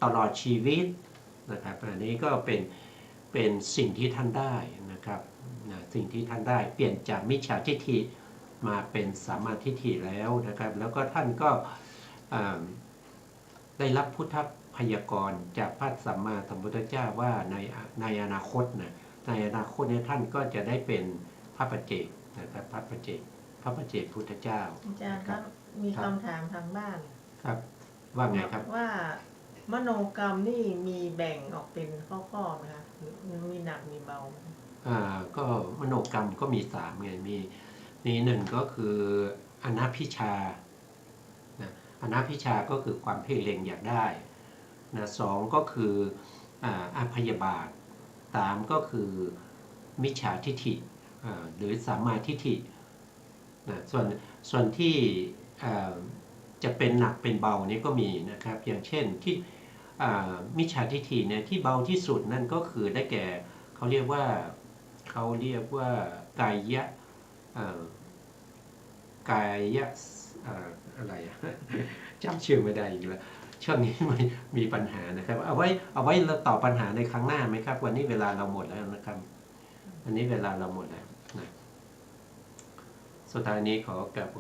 ตลอดชีวิตนะครับอันนี้ก็เป็นสิ่งที่ท่านได้นะครับสิ่งที่ท่านได้เปลี่ยนจากมิจฉาทิฏฐิมาเป็นสัมมาทิฏฐิแล้วนะครับแล้วก็ท่านก็ได้รับพุทธพยากรณ์จากพระสัมมาสัมพุทธเจ้าว่าในอนาคตในอนาคตเนี่ยท่านก็จะได้เป็นพระปัจเจกนะครับพระปัจเจกพุทธเจ้าอาจารย์ครับมีคำถามทางบ้านครับว่าไงครับว่ามโนกรรมนี่มีแบ่งออกเป็นข้อๆไหมคะมีหนักมีเบาก็มโนกรรมก็มี3ไงมีหนึ่งก็คืออนัพพิชาอนัพพิชาก็คือความเพ่งเล็งอยากได้สองก็คืออพยาบาท3ก็คือมิจฉาทิฏฐิหรือสัมมาทิฏฐิส่วนที่จะเป็นหนักเป็นเบานี้ก็มีนะครับอย่างเช่นที่มิจฉาทิฏฐิเนี่ยที่เบาที่สุดนั่นก็คือได้แก่เขาเรียกว่ากายะอะไรจำชื่อไม่ได้อีกแล้วช่วงนี้มันมีปัญหานะครับเอาไว้เราตอบปัญหาในครั้งหน้าไหมครับวันนี้เวลาเราหมดแล้วนะครับวันนี้เวลาเราหมดแล้วนะสุดท้ายนี้ขอกราบ